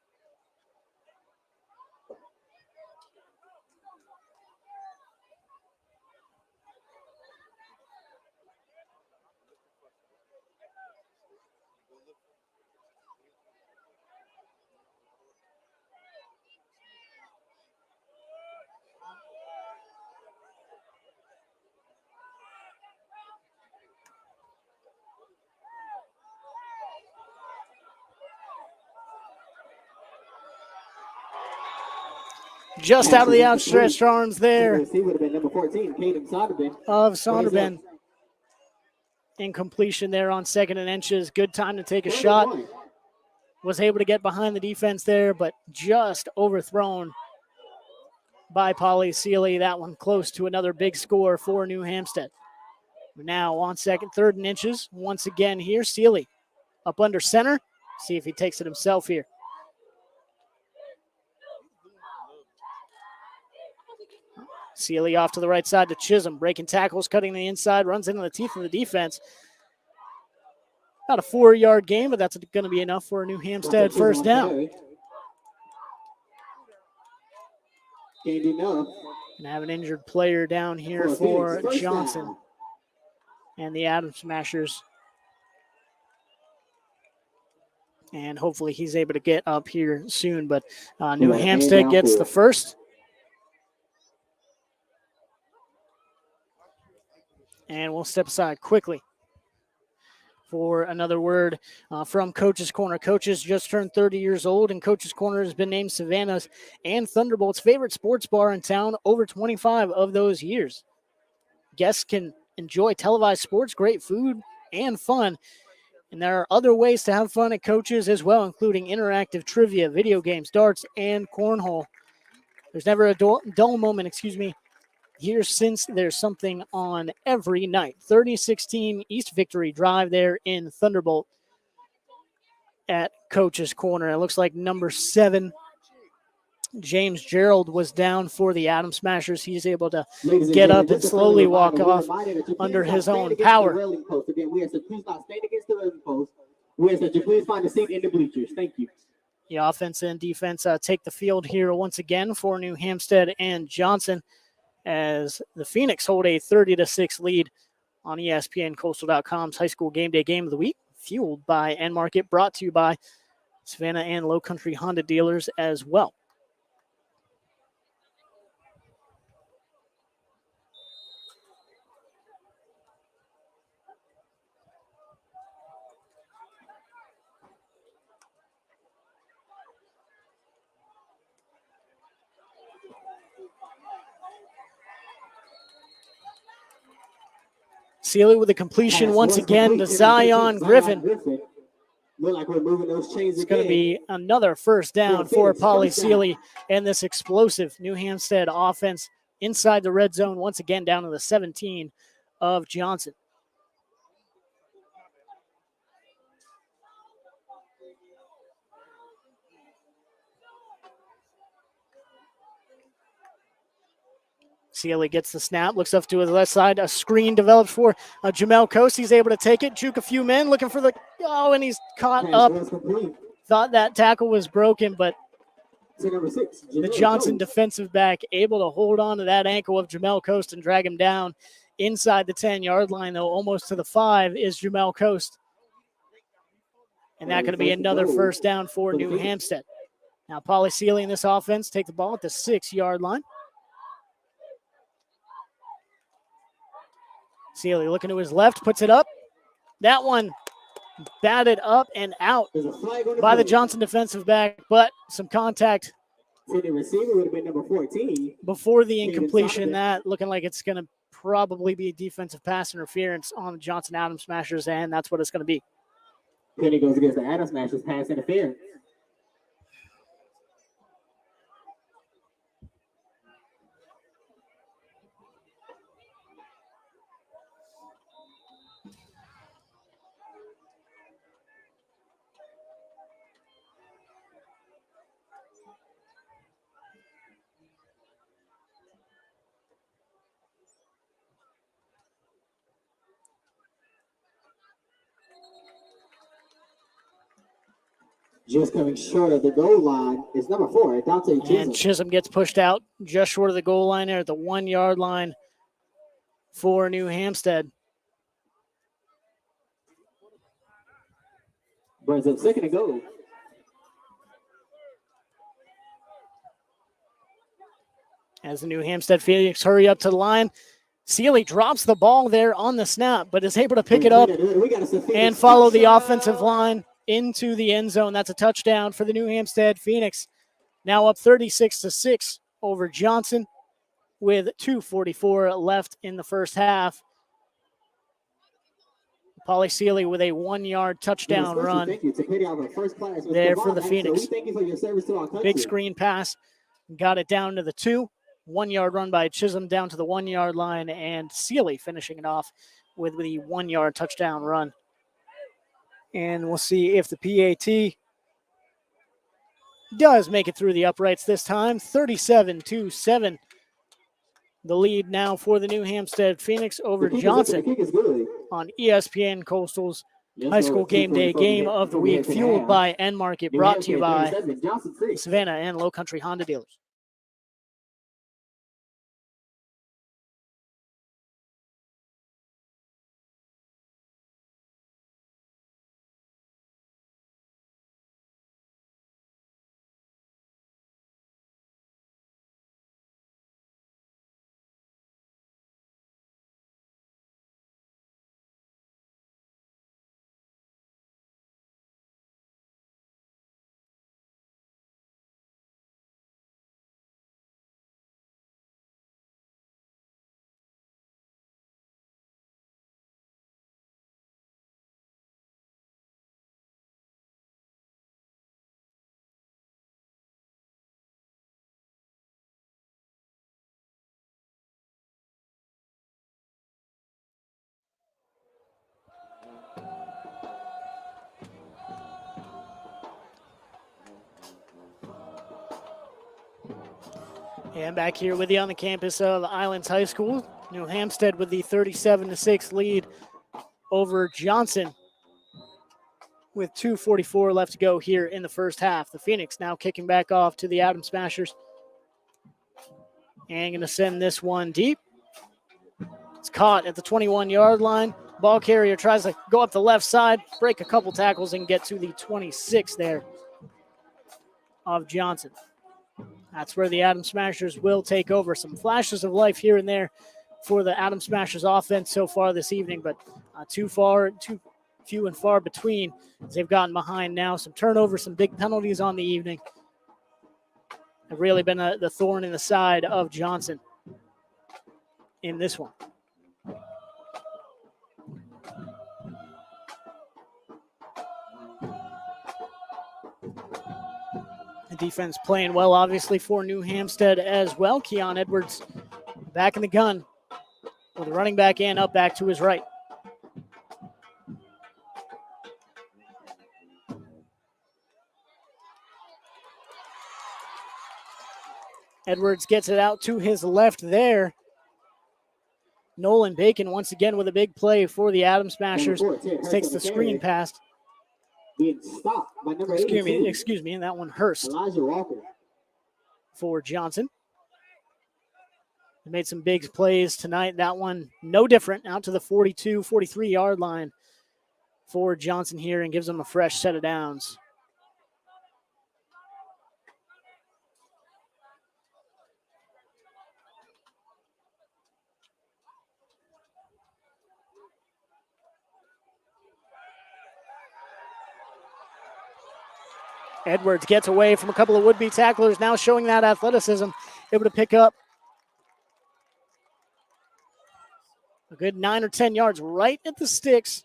Just out of the outstretched arms there. He would have been number 14, Caden Sonderben. Of Sonderben. Incompletion there on 2nd and inches. Good time to take a shot. Was able to get behind the defense there, but just overthrown by Pauly Sealy. That one close to another big score for New Hampstead. Now on 3rd and inches. Once again here, Sealy up under center. See if he takes it himself here. Sealy off to the right side to Chisholm, breaking tackles, cutting the inside, runs into the teeth of the defense. About a 4-yard gain, but that's going to be enough for a New Hampstead first down. Gained enough. And have an injured player down here for Johnson and the Adam Smashers. And hopefully he's able to get up here soon, but New Hampstead gets the first. And we'll step aside quickly for another word from Coach's Corner. Coaches just turned 30 years old, and Coach's Corner has been named Savannah's and Thunderbolt's favorite sports bar in town over 25 of those years. Guests can enjoy televised sports, great food, and fun. And there are other ways to have fun at Coach's as well, including interactive trivia, video games, darts, and cornhole. There's never a dull moment, here since there's something on every night. 3016 East Victory Drive there in Thunderbolt at Coach's Corner. It looks like number 7, James Gerald, was down for the Adam Smashers. He's able to get up and slowly walk off under his own power. Again, we ask that please not stand against the railing post. We ask that you please find a seat in the bleachers. Thank you. The offense and defense take the field here once again for New Hampstead and Johnson, as the Phoenix hold a 30-6 lead on ESPN Coastal.com's High School Game Day Game of the Week, fueled by Enmarket, brought to you by Savannah and Low Country Honda dealers as well. Sealy with a completion once again to Zion Griffin. Look like we're moving those chains. It's going to be another first down for Pauly Sealy and this explosive New Hampstead offense inside the red zone once again down to the 17 of Johnson. Sealy gets the snap, looks up to his left side. A screen developed for Jamel Coast. He's able to take it, juke a few men, looking for the and he's caught up. Thought that tackle was broken, but the Johnson defensive back able to hold on to that ankle of Jamel Coast and drag him down inside the 10-yard line, though, almost to the 5 is Jamel Coast. And that going to be another first down for New Hampstead. Now, Pauly Sealy in this offense take the ball at the 6-yard line. Sealy looking to his left, puts it up. That one batted up and out by the Johnson defensive back, but some contact the receiver would have been number 14. Before the incompletion. That looking like it's going to probably be defensive pass interference on the Johnson Adams Smashers, and that's what it's going to be. Penny goes against the Adams Smashers pass interference. Just coming short of the goal line is number 4, Dante Chisholm. And Chisholm gets pushed out just short of the goal line there at the 1-yard line for New Hampstead. Brings up 2nd and goal. As the New Hampstead Phoenix hurry up to the line, Sealy drops the ball there on the snap, but is able to pick it up and follow the offensive line into the end zone. That's a touchdown for the New Hampstead Phoenix. Now up 36-6 over Johnson with 2:44 left in the first half. Pauly Sealy with a 1-yard touchdown run there for the Phoenix. Big screen pass, got it down to the 2. 1-yard run by Chisholm down to the 1-yard line, and Sealy finishing it off with the 1-yard touchdown run. And we'll see if the PAT does make it through the uprights this time. 37-7. The lead now for the New Hampstead Phoenix over Johnson on ESPN Coastal's High School Game Day Game of the Week, fueled by Enmarket, brought to you by Savannah and Low Country Honda dealers. And back here with you on the campus of Islands High School, New Hampstead with the 37-6 lead over Johnson with 2:44 left to go here in the first half. The Phoenix now kicking back off to the Adams Smashers. And going to send this one deep. It's caught at the 21-yard line. Ball carrier tries to go up the left side, break a couple tackles, and get to the 26 there of Johnson. That's where the Adams Smashers will take over. Some flashes of life here and there for the Adams Smashers offense so far this evening, but too few and far between as they've gotten behind now. Some turnovers, some big penalties on the evening have really been the thorn in the side of Johnson in this one. The defense playing well, obviously, for New Hampstead as well. Keon Edwards back in the gun with the running back and up back to his right. Edwards gets it out to his left there. Nolan Bacon once again with a big play for the Adams Smashers. Takes the screen pass. Being stopped by number 82. Excuse me, and that one Hurst Elijah Walker. for Johnson. He made some big plays tonight. That one no different, out to the 42, 43-yard line for Johnson here, and gives them a fresh set of downs. Edwards gets away from a couple of would-be tacklers, now showing that athleticism, able to pick up a good 9 or 10 yards right at the sticks.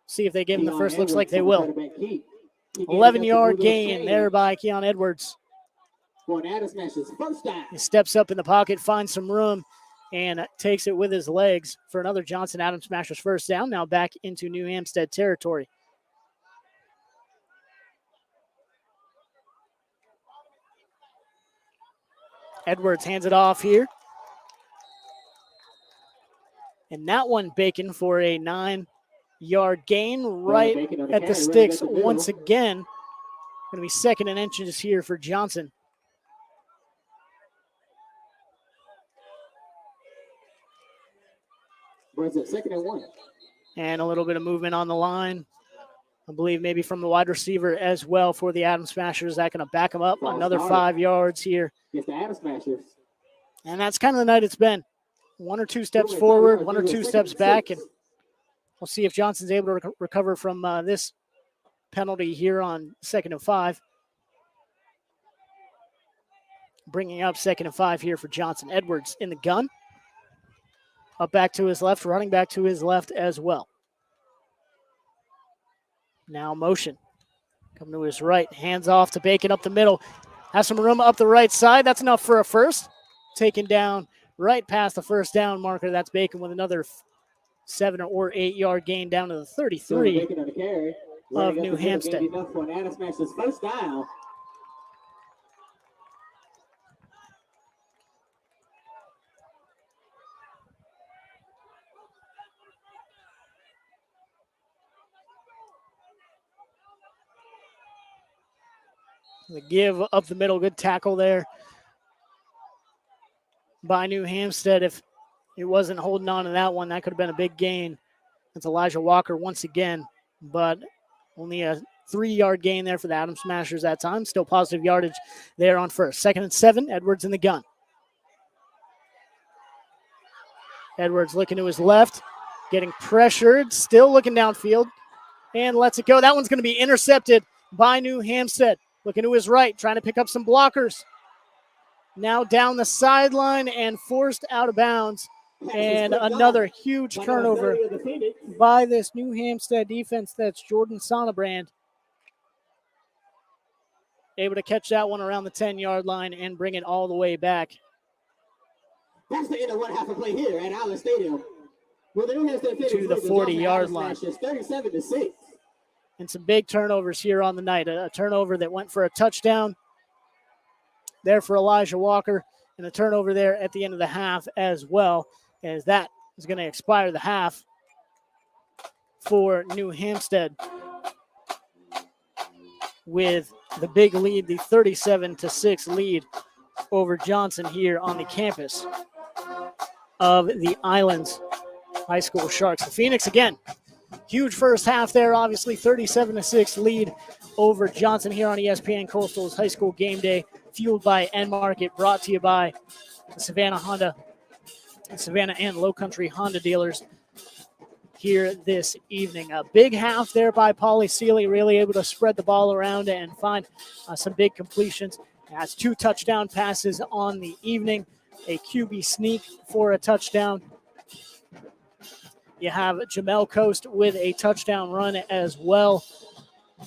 See if they give him the first. Looks like they will. 11-yard gain there by Keon Edwards. He steps up in the pocket, finds some room, and takes it with his legs for another Johnson Adams Smashers first down. Now back into New Hampstead territory. Edwards hands it off here. And that one, Bacon, for a 9-yard gain right at the sticks once again. Going to be 2nd and inches here for Johnson. Where's it? 2nd and 1. And a little bit of movement on the line. I believe maybe from the wide receiver as well for the Adams Smashers. That going to back them up another 5 yards here. It's the Adams Smashers. And that's kind of the night it's been. 1 or 2 steps forward, 1 or 2 steps back, and we'll see if Johnson's able to recover from this penalty here on 2nd and 5. Bringing up 2nd and 5 here for Johnson. Edwards in the gun. Up back to his left, running back to his left as well. Now motion. Coming to his right, hands off to Bacon up the middle. Has some room up the right side. That's enough for a first. Taken down right past the first down marker. That's Bacon with another 7 or 8-yard gain down to the 33 of New Hampstead. Enough for an Adams Smashers first down. The give up the middle, good tackle there by New Hampstead. If it wasn't holding on to that one, that could have been a big gain. That's Elijah Walker once again, but only a 3-yard gain there for the Adams Smashers that time. Still positive yardage there on first. 2nd and 7, Edwards in the gun. Edwards looking to his left, getting pressured, still looking downfield, and lets it go. That one's going to be intercepted by New Hampstead. Looking to his right, trying to pick up some blockers. Now down the sideline and forced out of bounds. And another huge turnover by this New Hampstead defense. That's Jordan Sonnebrand. Able to catch that one around the 10-yard line and bring it all the way back. That's the end of one half a play here at Allen Stadium. Well, the New Hampstead to the 40-yard line. 37-6. And some big turnovers here on the night. A turnover that went for a touchdown there for Elijah Walker, and a turnover there at the end of the half as well, as that is going to expire the half for New Hampstead with the big lead, the 37-6 lead over Johnson here on the campus of the Islands High School Sharks. The Phoenix again. Huge first half there, obviously 37-6 lead over Johnson here on ESPN Coastal's High School Game Day, fueled by Enmarket, brought to you by the Savannah and Low Country Honda dealers here this evening. A big half there by Pauly Seeley, really able to spread the ball around and find some big completions. Has 2 touchdown passes on the evening, a QB sneak for a touchdown. You have Jamel Coast with a touchdown run as well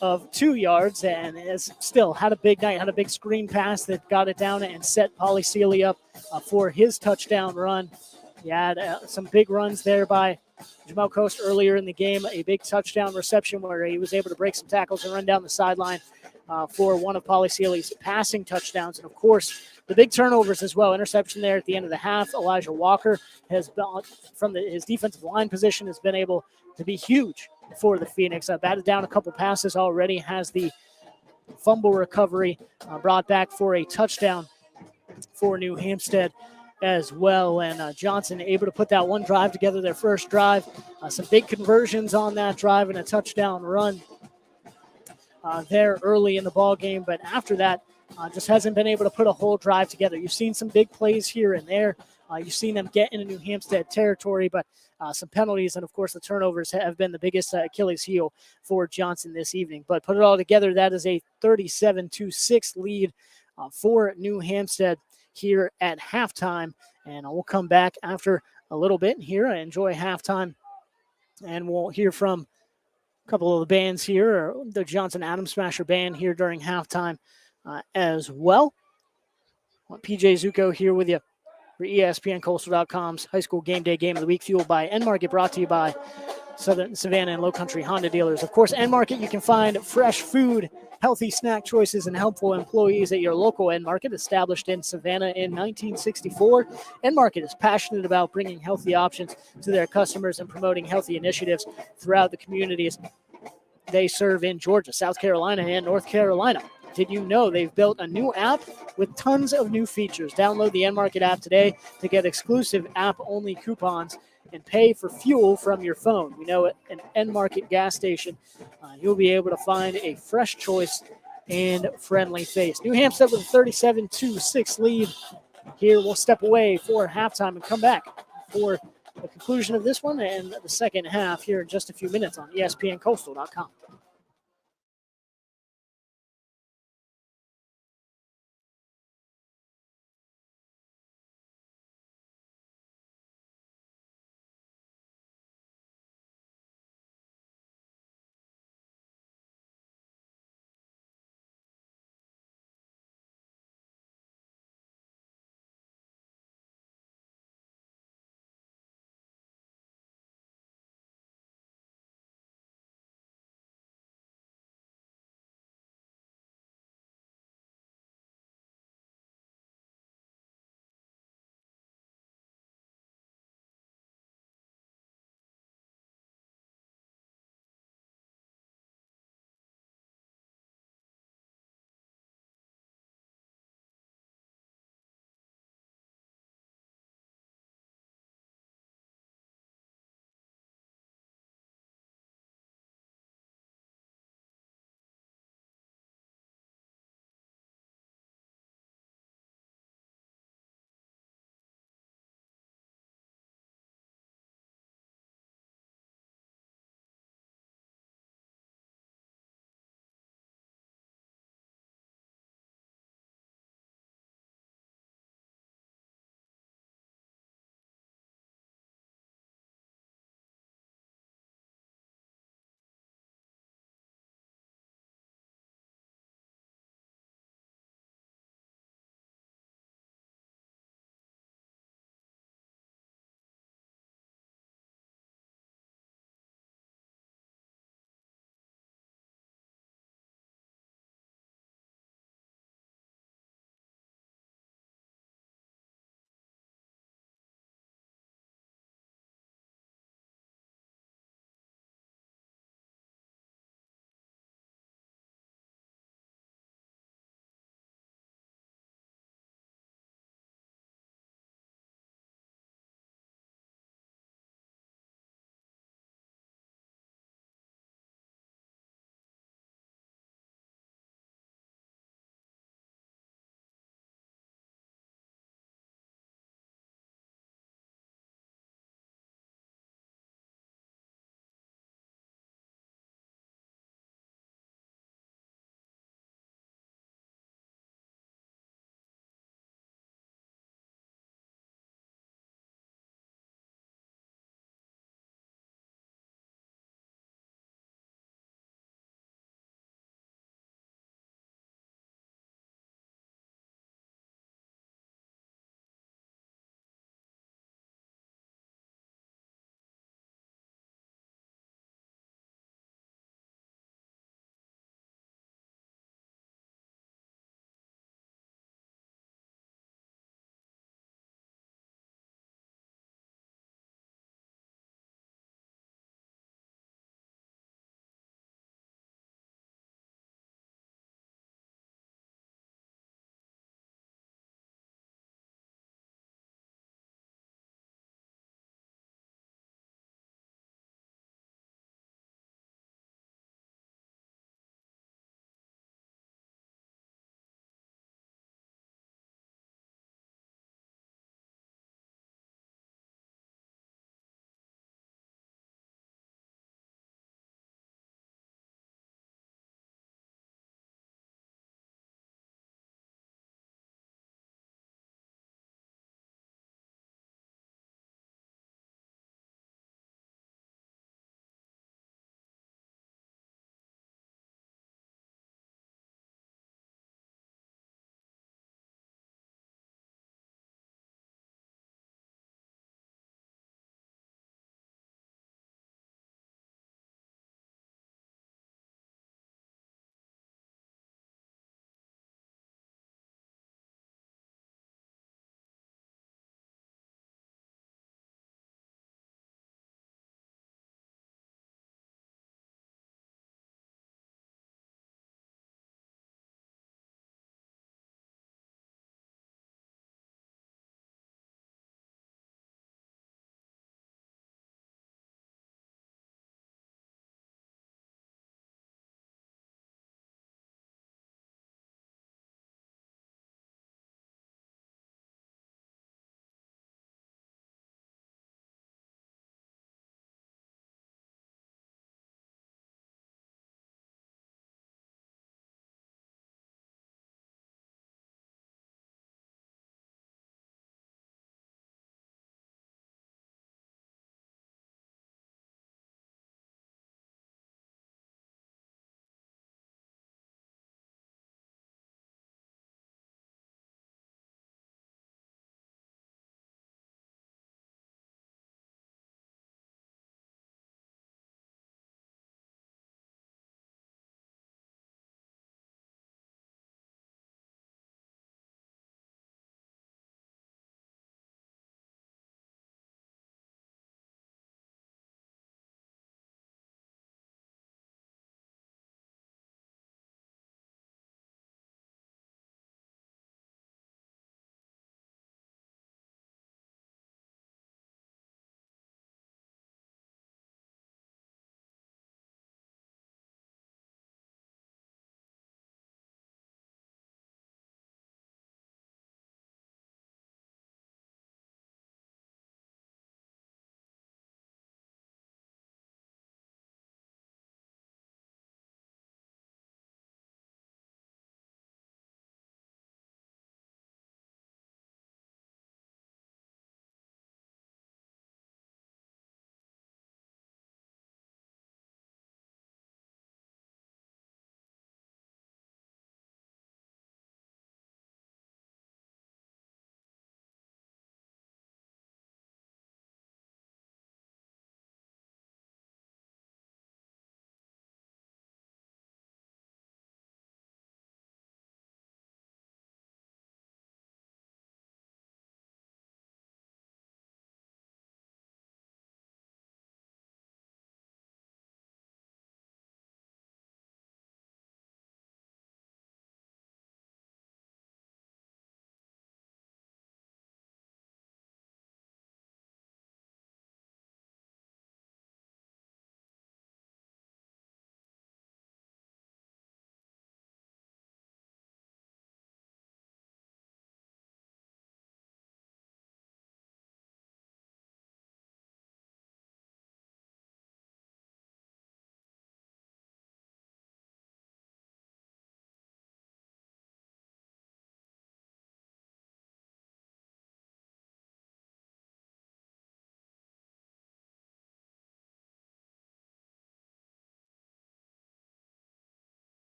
of 2 yards, and has still had a big night, had a big screen pass that got it down and set Pauly Seeley up for his touchdown run. You had some big runs there by Jamel Coast earlier in the game, a big touchdown reception where he was able to break some tackles and run down the sideline for one of Polly Sealy's passing touchdowns. And, of course, the big turnovers as well. Interception there at the end of the half. Elijah Walker has been, from his defensive line position, has been able to be huge for the Phoenix. Batted down a couple passes already, has the fumble recovery brought back for a touchdown for New Hampstead as well. And Johnson able to put that one drive together, their first drive. Some big conversions on that drive and a touchdown run there early in the ball game. But after that, just hasn't been able to put a whole drive together. You've seen some big plays here and there. You've seen them get into New Hampstead territory, but some penalties and, of course, the turnovers have been the biggest Achilles heel for Johnson this evening. But put it all together, that is a 37-6 lead for New Hampstead here at halftime. And we'll come back after a little bit here. Enjoy halftime, and we'll hear from a couple of the bands here, the Johnson Atom Smasher band here during halftime as well. PJ Zuko here with you for ESPNCoastal.com's High School Game Day Game of the Week, fueled by Enmarket, brought to you by Savannah and Low Country Honda dealers. Of course, Enmarket, you can find fresh food, healthy snack choices, and helpful employees at your local Enmarket, established in Savannah in 1964. Enmarket is passionate about bringing healthy options to their customers and promoting healthy initiatives throughout the communities they serve in Georgia, South Carolina, and North Carolina. Did you know they've built a new app with tons of new features? Download the Enmarket app today to get exclusive app-only coupons and pay for fuel from your phone. We know at an Enmarket gas station, you'll be able to find a fresh choice and friendly face. New Hampstead with a 37-6 lead here. We'll step away for halftime and come back for the conclusion of this one and the second half here in just a few minutes on ESPNCoastal.com.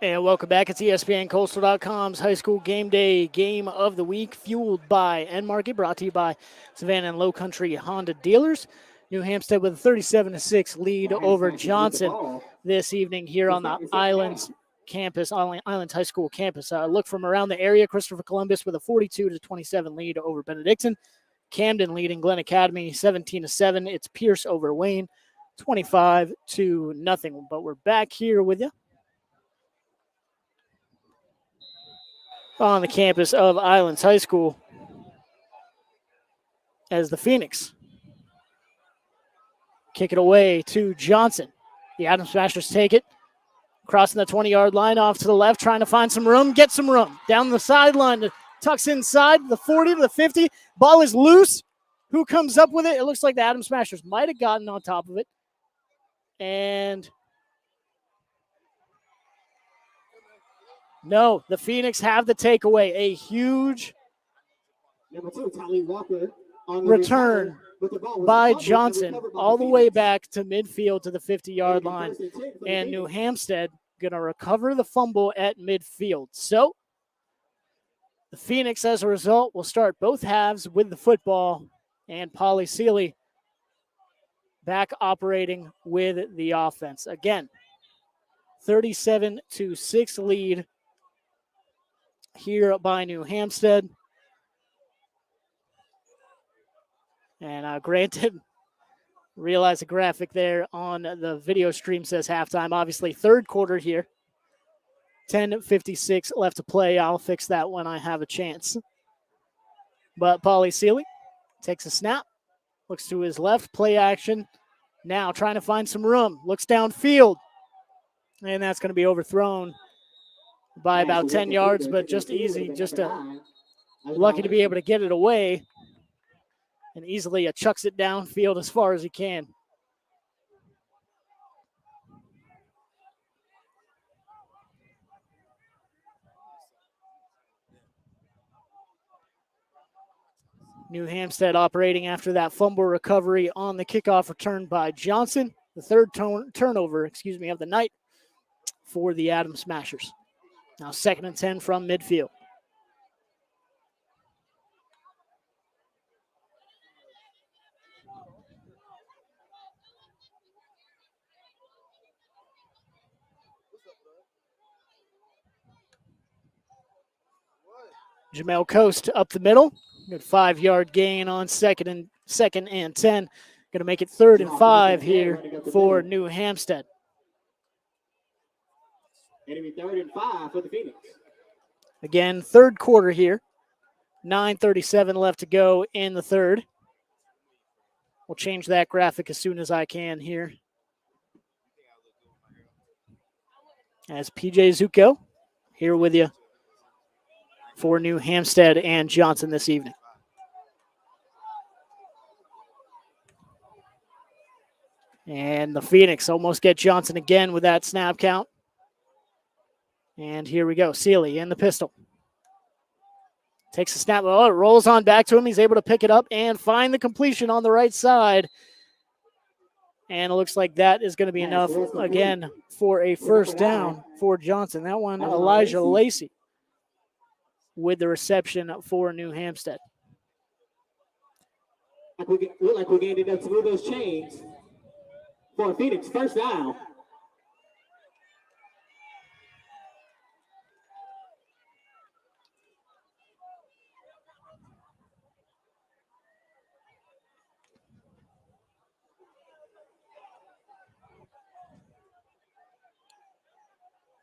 And welcome back. It's ESPN Coastal.com's High School Game Day Game of the Week, fueled by Enmarket, brought to you by Savannah and Low Country Honda dealers. New Hampstead with a 37-6 lead over Johnson this evening here on the Islands campus, Islands High School campus. Look from around the area, Christopher Columbus with a 42-27 lead over Benedictine. Camden leading Glen Academy 17-7. It's Pierce over Wayne 25-0. But we're back here with you on the campus of Islands High School as the Phoenix kick it away to Johnson. The Adams Smashers take it, crossing the 20-yard line off to the left, trying to find some room, get some room. Down the sideline, tucks inside the 40 to the 50. Ball is loose. Who comes up with it? It looks like the Adams Smashers might have gotten on top of it. And no, the Phoenix have the takeaway. A huge return by Johnson all the way back to midfield to the 50-yard line. And New Hampstead going to recover the fumble at midfield. So the Phoenix, as a result, will start both halves with the football, and Polly Seeley back operating with the offense. Again, 37-6 lead here by New Hampstead. And granted, realize the graphic there on the video stream says halftime. Obviously, third quarter here. 10:56 left to play. I'll fix that when I have a chance. But Polly Seeley takes a snap, looks to his left, play action. Now trying to find some room, looks downfield. And that's going to be overthrown by about 10 yards, but just easy, lucky to be able to get it away. And easily chucks it downfield as far as he can. New Hampstead operating after that fumble recovery on the kickoff return by Johnson. The third turnover of the night for the Adams Smashers. Now 2nd and 10 from midfield. Jamel Coast up the middle. Good 5-yard gain on second and 10. Going to make it 3rd and 5 here for New Hampstead. It'll be 3rd and 5 for the Phoenix. Again, third quarter here. 9:37 left to go in the third. We'll change that graphic as soon as I can here. As PJ Zuko here with you for New Hampstead and Johnson this evening. And the Phoenix almost get Johnson again with that snap count. And here we go. Seeley in the pistol. Takes a snap. Oh, it rolls on back to him. He's able to pick it up and find the completion on the right side. And it looks like that is going to be enough again for a first down for Johnson. That one, Elijah Lacey with the reception for New Hampstead. Look like we're getting enough to move those chains for Phoenix. First down.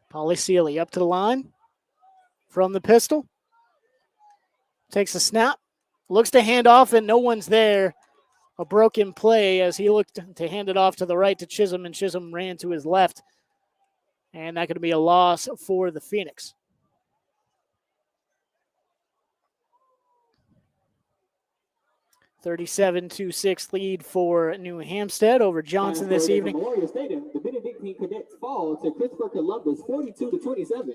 Polly Seeley up to the line from the pistol. Takes a snap. Looks to hand off, and no one's there. A broken play as he looked to hand it off to the right to Chisholm, and Chisholm ran to his left. And that could be a loss for the Phoenix. (37-6) lead for New Hampstead over Johnson this evening. Memorial Stadium, the Benedictine Cadets fall to Christopher Columbus 42-27.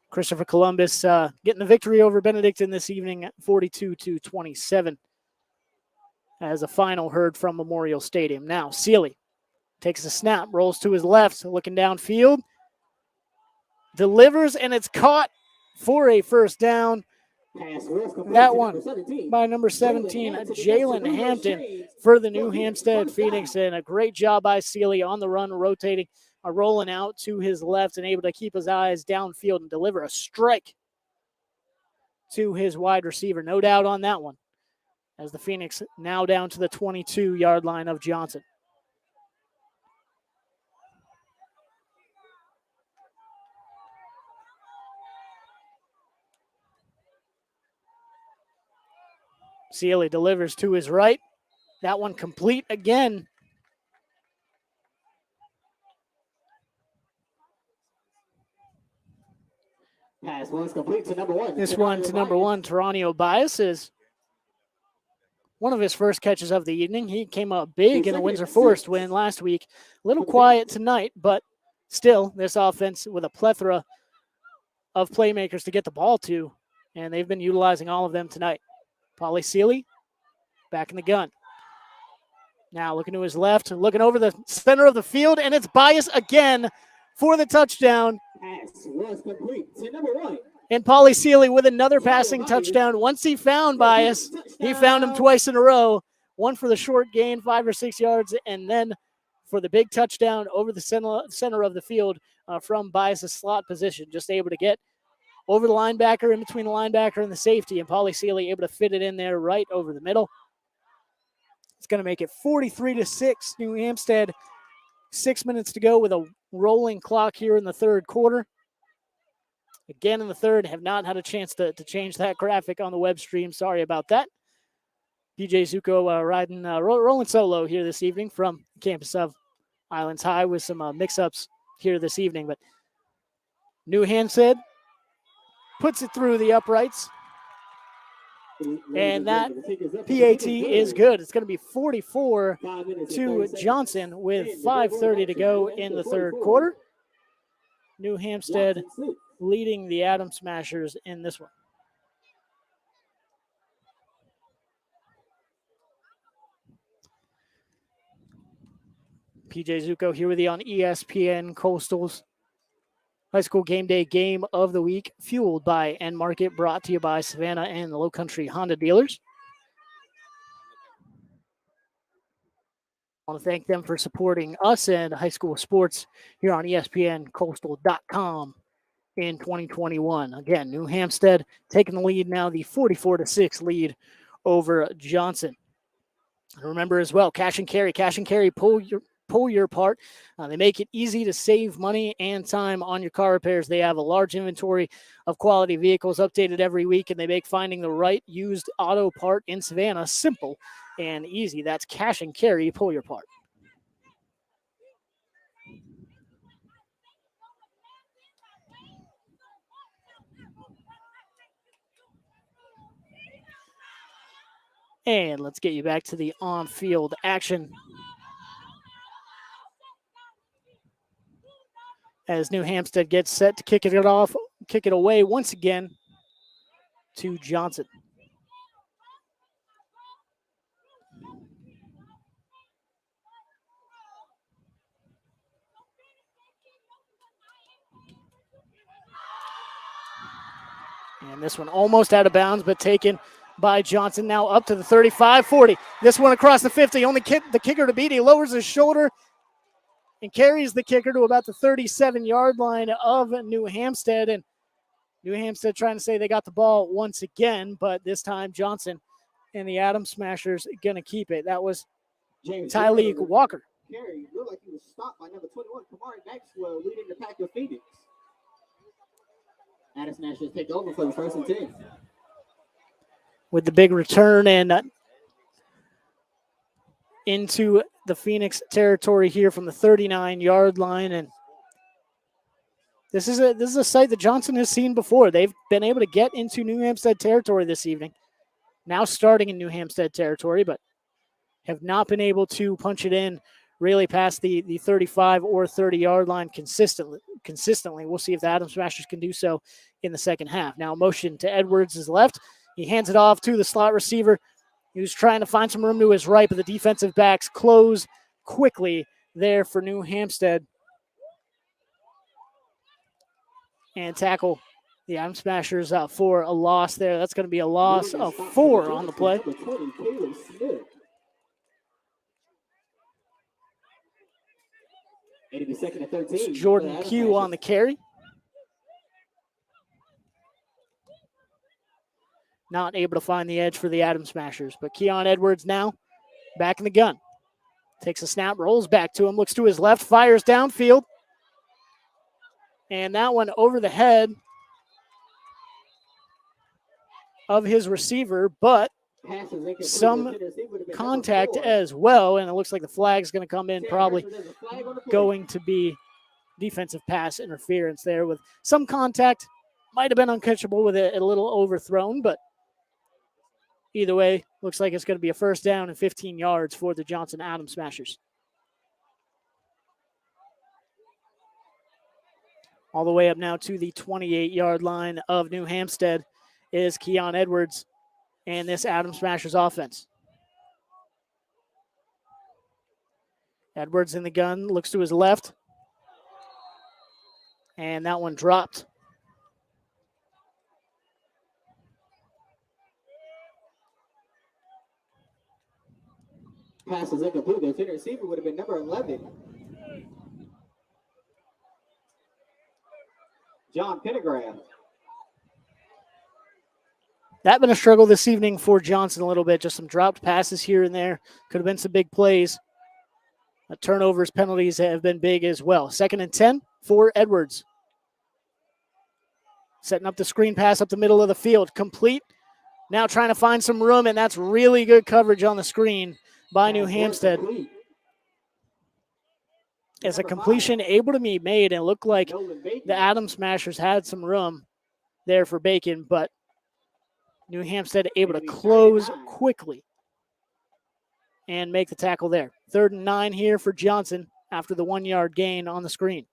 Christopher Columbus getting the victory over Benedictine this evening, 42-27. As a final heard from Memorial Stadium. Now Seeley takes a snap, rolls to his left, looking downfield. delivers, and it's caught for a first down. Pass was complete That to one number 17. by number 17, Jalen Hampton for the New Hampstead Phoenix. And a great job by Sealy on the run, rotating, rolling out to his left and able to keep his eyes downfield and deliver a strike to his wide receiver. No doubt on that one, as the Phoenix now down to the 22-yard line of Johnson. Sealy delivers to his right. That one complete again. Pass was complete to number 1. This one to number 1, Taranio Bias, is one of his first catches of the evening. He came up big in a Windsor Forest win last week. A little quiet tonight, but still, this offense with a plethora of playmakers to get the ball to, and they've been utilizing all of them tonight. Pauly Sealy back in the gun. Now looking to his left, looking over the center of the field, and it's Bias again for the touchdown. Pass was complete to number 1. And Pauly Sealy with another passing touchdown. Once he found Bias, he found him twice in a row. One for the short gain, 5 or 6 yards, and then for the big touchdown over the center of the field from Bias' slot position. Just able to get over the linebacker, in between the linebacker and the safety, and Pauly Sealy able to fit it in there right over the middle. It's going to make it 43-6, New Hampstead. 6 minutes to go with a rolling clock here in the third quarter. Again in the third, have not had a chance to change that graphic on the web stream. Sorry about that. PJ Zuko rolling solo here this evening from the campus of Islands High with some mix-ups here this evening. But New Hampstead puts it through the uprights. And that PAT is good. It's going to be 44 to Johnson with 5:30 to go in the third quarter. New Hampstead leading the Adam Smashers in this one. PJ Zuko here with you on ESPN Coastal's High School Game Day Game of the Week, fueled by Enmarket, brought to you by Savannah and the Low Country Honda dealers. I want to thank them for supporting us and high school sports here on ESPNCoastal.com in 2021. Again, New Hampstead taking the lead now, the 44-6 lead over Johnson. And remember as well, cash and carry, pull your part. They make it easy to save money and time on your car repairs. They have a large inventory of quality vehicles updated every week, and they make finding the right used auto part in Savannah simple and easy. That's cash and carry, pull your part. And let's get you back to the on-field action. As New Hampstead gets set to kick it away once again to Johnson. And this one almost out of bounds, but taken by Johnson. Now up to the 35-40. This one across the 50. Only the kicker to beat. He lowers his shoulder and carries the kicker to about the 37-yard line of New Hampstead. And New Hampstead trying to say they got the ball once again, but this time Johnson and the Adam Smashers going to keep it. That was Tyleek Walker. Carey looked like he was stopped by number 21, Kamari Maxwell, leading the pack of Phoenix. Adam Smashers take over for the 1st and 10. With the big return and into the Phoenix territory here from the 39-yard line. And this is a sight that Johnson has seen before. They've been able to get into New Hampstead territory this evening. Now starting in New Hampstead territory, but have not been able to punch it in really past the 35 or 30-yard line consistently. We'll see if the Adam Smashers can do so in the second half. Now motion to Edwards' left. He hands it off to the slot receiver. He was trying to find some room to his right, but the defensive backs close quickly there for New Hampstead. and tackle the Adam Smashers for a loss there. That's going to be a loss of 4 on the play. Number 20, Caleb Smith. 82nd and 13. It's Jordan Pugh on the carry. Not able to find the edge for the Adam Smashers, but Keon Edwards now back in the gun. Takes a snap, rolls back to him, looks to his left, fires downfield. And that one over the head of his receiver, but some contact as well. And it looks like the flag's going to come in, probably going to be defensive pass interference there with some contact. Might have been uncatchable with it a little overthrown, but either way, looks like it's going to be a first down and 15 yards for the Johnson Adam Smashers. All the way up now to the 28-yard line of New Hampstead is Keon Edwards and this Adam Smashers offense. Edwards in the gun, looks to his left. And that one dropped. Pass is incomplete. The intended receiver would have been number 11. John Pendergrass. That been a struggle this evening for Johnson a little bit. Just some dropped passes here and there. Could have been some big plays. Turnovers, penalties have been big as well. 2nd and 10 for Edwards. Setting up the screen pass up the middle of the field. Complete. Now trying to find some room, and that's really good coverage on the screen by New Hampstead. As a completion able to be made, and it looked like the Adam Smashers had some room there for Bacon, but New Hampstead able to close quickly and make the tackle there. 3rd and 9 here for Johnson after the 1-yard gain on the screen.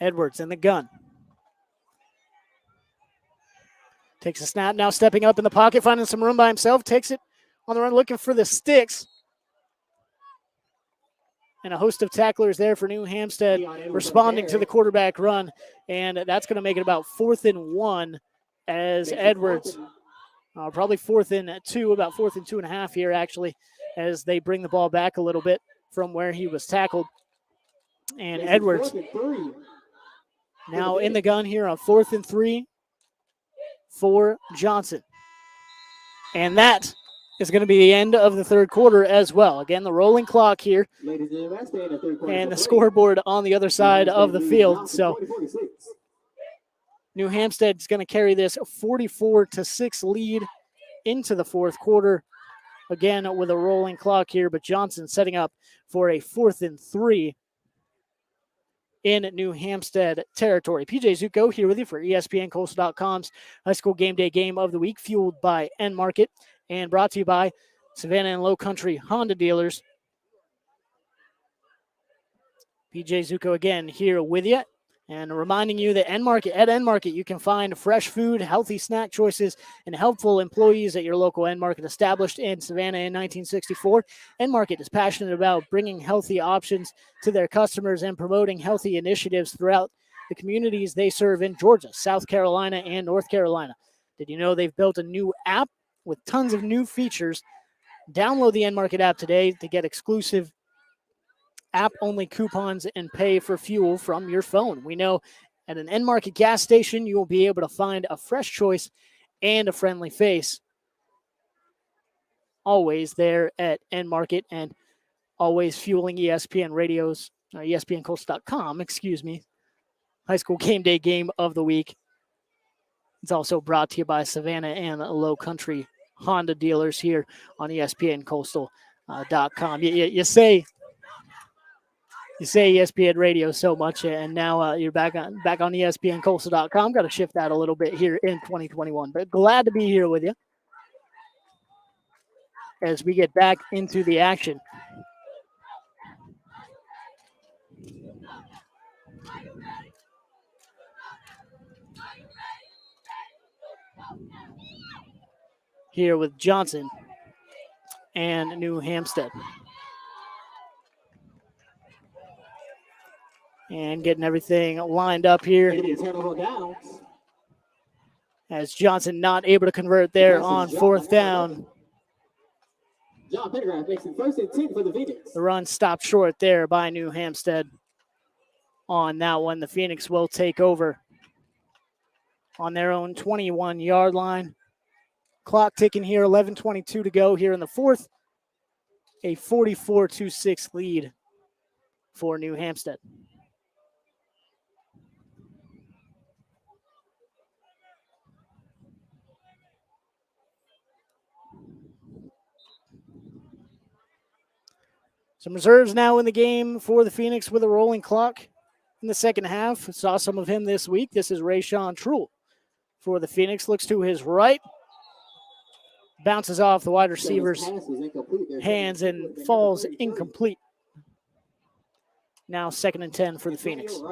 Edwards in the gun. Takes a snap, now stepping up in the pocket, finding some room by himself. Takes it on the run, looking for the sticks. And a host of tacklers there for New Hampstead responding to the quarterback run. And that's going to make it about 4th and 1 as Edwards, probably 4th and 2, about 4th and 2.5 here actually, as they bring the ball back a little bit from where he was tackled. And Edwards now in the gun here on 4th and 3 for Johnson. And that is going to be the end of the 3rd quarter as well. Again, the rolling clock here and the scoreboard on the other side of the field. So New Hampstead's going to carry this 44-6 lead into the 4th quarter. Again, with a rolling clock here, but Johnson setting up for a 4th and 3 in New Hampstead territory. PJ Zuko here with you for ESPNCoastal.com's High School Game Day Game of the Week, fueled by Enmarket and brought to you by Savannah and Low Country Honda dealers. PJ Zuko again here with you, and reminding you that at Enmarket you can find fresh food, healthy snack choices, and helpful employees at your local Enmarket. Established in Savannah in 1964, Enmarket is passionate about bringing healthy options to their customers and promoting healthy initiatives throughout the communities they serve in Georgia, South Carolina, and North Carolina. Did you know they've built a new app with tons of new features? Download the Enmarket app today to get exclusive app-only coupons and pay for fuel from your phone. We know at an Enmarket gas station, you will be able to find a fresh choice and a friendly face. Always there at Enmarket, and always fueling ESPN Radio's, ESPNCoastal.com, High School Game Day Game of the Week. It's also brought to you by Savannah and Low Country Honda dealers here on ESPNCoastal.com. You say ESPN Radio so much, and now you're back on ESPNCoastal.com. Got to shift that a little bit here in 2021, but glad to be here with you as we get back into the action. here with Johnson and New Hampstead. And getting everything lined up here. As Johnson not able to convert there on fourth down. John Pendergrass makes it 1st and 10 for the Phoenix. The run stopped short there by New Hampstead. On that one, the Phoenix will take over on their own 21-yard line. Clock ticking here, 11:22 to go here in the fourth. A 44-6 lead for New Hampstead. Some reserves now in the game for the Phoenix with a rolling clock in the second half. Saw some of him this week. This is Rayshawn Truhl for the Phoenix. Looks to his right. Bounces off the wide receiver's hands and falls incomplete. Now 2nd and 10 for the Phoenix.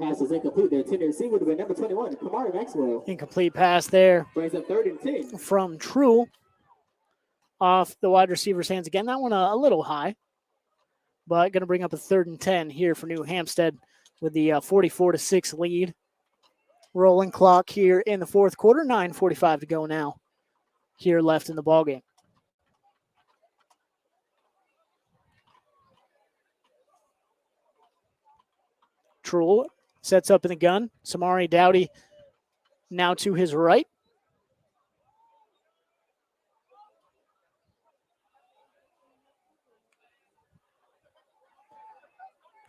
Pass is incomplete. Their intended receiver would have been number 21, Kamari Maxwell. Incomplete pass there. Brings up 3rd and 10. From Truhl. Off the wide receiver's hands again. That one a little high. But going to bring up a 3rd and 10 here for New Hampstead with the 44-6 lead. Rolling clock here in the fourth quarter. 9:45 to go now. Here left in the ballgame. Truhl sets up in the gun. Samari Dowdy now to his right.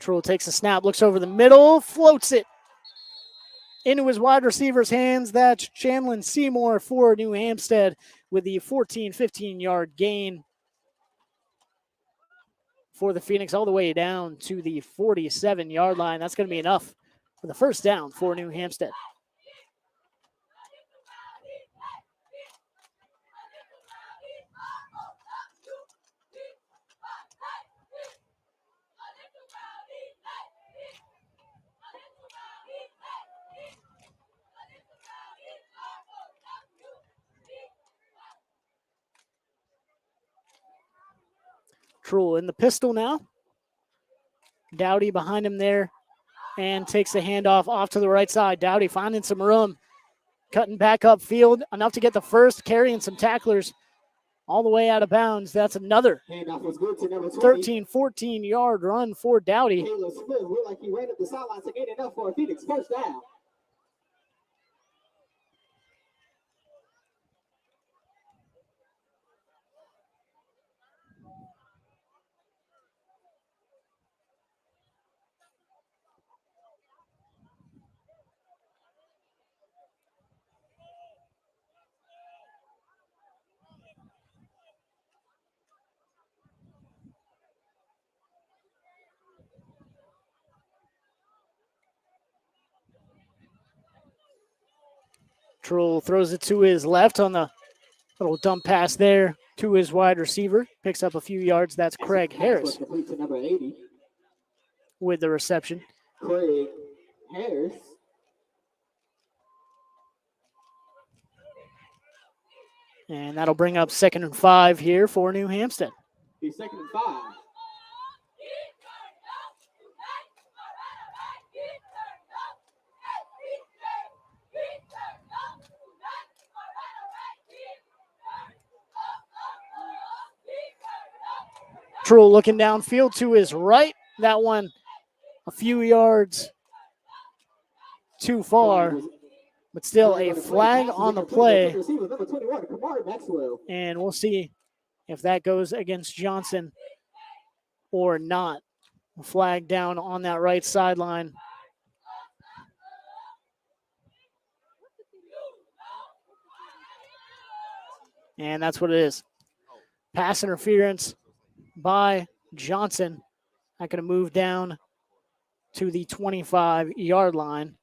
Truhl takes a snap, looks over the middle, floats it into his wide receiver's hands. That's Chandlin Seymour for New Hampstead with the 15-yard gain for the Phoenix all the way down to the 47-yard line. That's going to be enough for the first down for New Hampstead. Truhl in the pistol now. Dowdy behind him there and takes the handoff off to the right side. Dowdy finding some room, cutting back upfield, enough to get the first, carrying some tacklers all the way out of bounds. That's another 13, 14-yard run for Dowdy. Caleb Smith looked like he ran up the sidelines to gain enough for a Phoenix first down. Truhl throws it to his left on the little dump pass there to his wide receiver. Picks up a few yards. That's Craig Harris Complete to number 80. with the reception. Craig Harris. And that'll bring up 2nd and 5 here for New Hampstead. He's 2nd and 5. Truhl looking downfield to his right. That one a few yards too far, but still a flag on the play. And we'll see if that goes against Johnson or not. Flag down on that right sideline. And that's what it is. Pass interference by Johnson. Not going to move down to the 25-yard line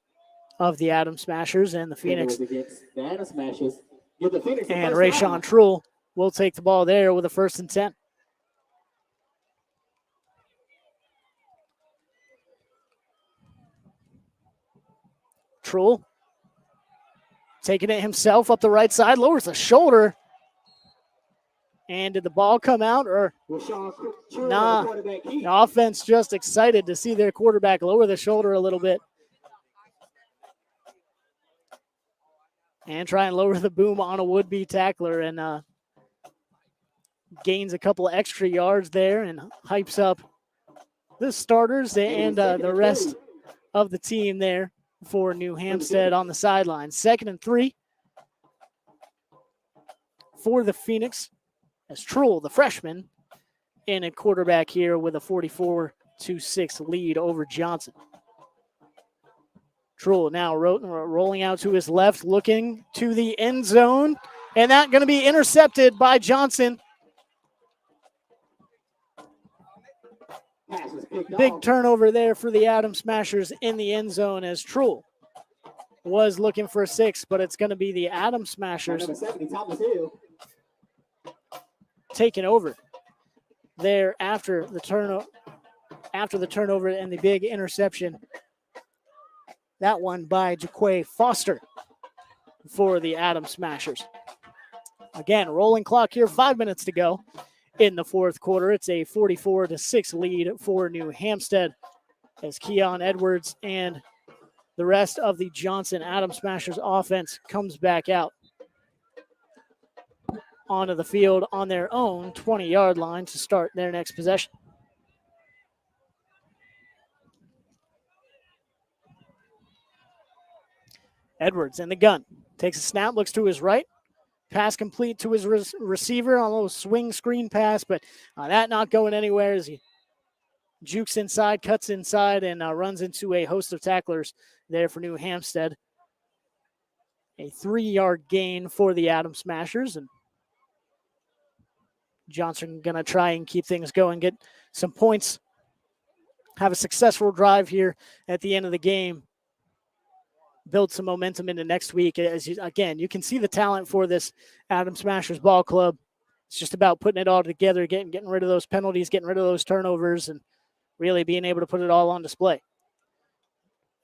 of the Adams Smashers and the Phoenix. Against the Adams Smashers. Give the Phoenix And the first Rayshawn down. Trull will take the ball there with a 1st and 10. Trull taking it himself up the right side, lowers the shoulder. And did the ball come out or nah? The offense just excited to see their quarterback lower the shoulder a little bit. And try and lower the boom on a would-be tackler and gains a couple of extra yards there and hypes up the starters and the rest of the team there for New Hampstead on the sidelines. 2nd and 3 for the Phoenix as Trull, the freshman, in at quarterback here with a 44-6 lead over Johnson. Trull now rolling out to his left, looking to the end zone, and that going to be intercepted by Johnson. Big turnover there for the Adams Smashers in the end zone as Trull was looking for a 6, but it's going to be the Adams Smashers taking over there after the turnover and the big interception. That one by Jaquay Foster for the Adams Smashers. Again, rolling clock here, 5 minutes to go in the 4th quarter. It's a 44-6 lead for New Hampstead as Keon Edwards and the rest of the Johnson Adams Smashers offense comes back out onto the field on their own 20-yard line to start their next possession. Edwards in the gun. Takes a snap, looks to his right. Pass complete to his receiver on a little swing screen pass, but that not going anywhere as he jukes inside, cuts inside, and runs into a host of tacklers there for New Hampstead. A 3-yard gain for the Adams Smashers, and Johnson going to try and keep things going, get some points, have a successful drive here at the end of the game, build some momentum into next week. Again, you can see the talent for this Adams Smashers ball club. It's just about putting it all together, getting rid of those penalties, getting rid of those turnovers, and really being able to put it all on display.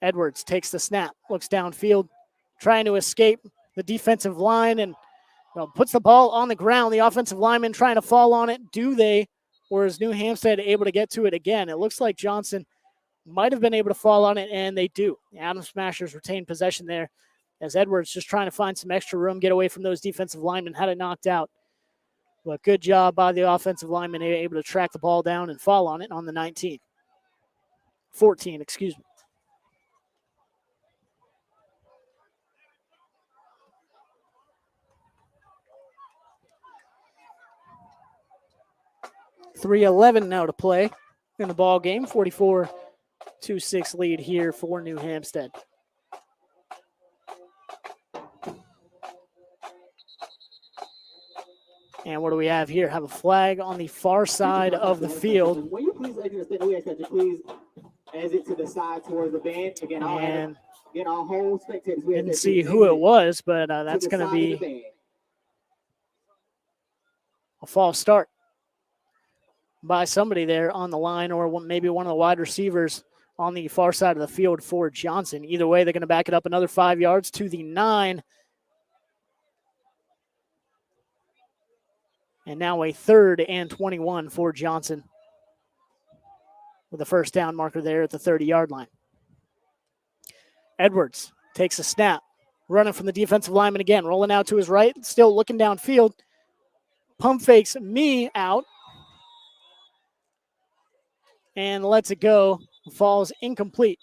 Edwards takes the snap, looks downfield, trying to escape the defensive line and puts the ball on the ground. The offensive lineman trying to fall on it. Do they? Or is New Hampstead able to get to it again? It looks like Johnson might have been able to fall on it, and they do. The Adams Smashers retain possession there as Edwards just trying to find some extra room, get away from those defensive linemen, had it knocked out. But good job by the offensive lineman, able to track the ball down and fall on it on the 14, excuse me. .3:11 now to play in the ball game. 44-6 lead here for New Hampstead. And what do we have here? Have a flag on the far side of the field. Will you please please exit to the side towards the bench? Again, our whole spectators. Didn't see who it was, but that's going to be a false start by somebody there on the line, or maybe one of the wide receivers on the far side of the field for Johnson. Either way, they're going to back it up another 5 yards to the 9. And now a 3rd and 21 for Johnson with a first down marker there at the 30-yard line. Edwards takes a snap, running from the defensive lineman again, rolling out to his right, still looking downfield. Pump fakes me out and lets it go. Falls incomplete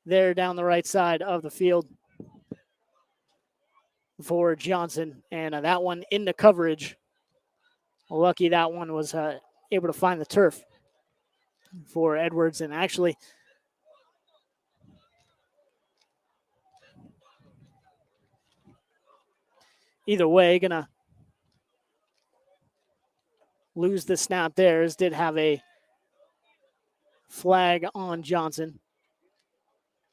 there down the right side of the field for Johnson. And that one into coverage. Lucky that one was able to find the turf. for Edwards. And actually, either way, going to lose the snap there, as did have a flag on Johnson.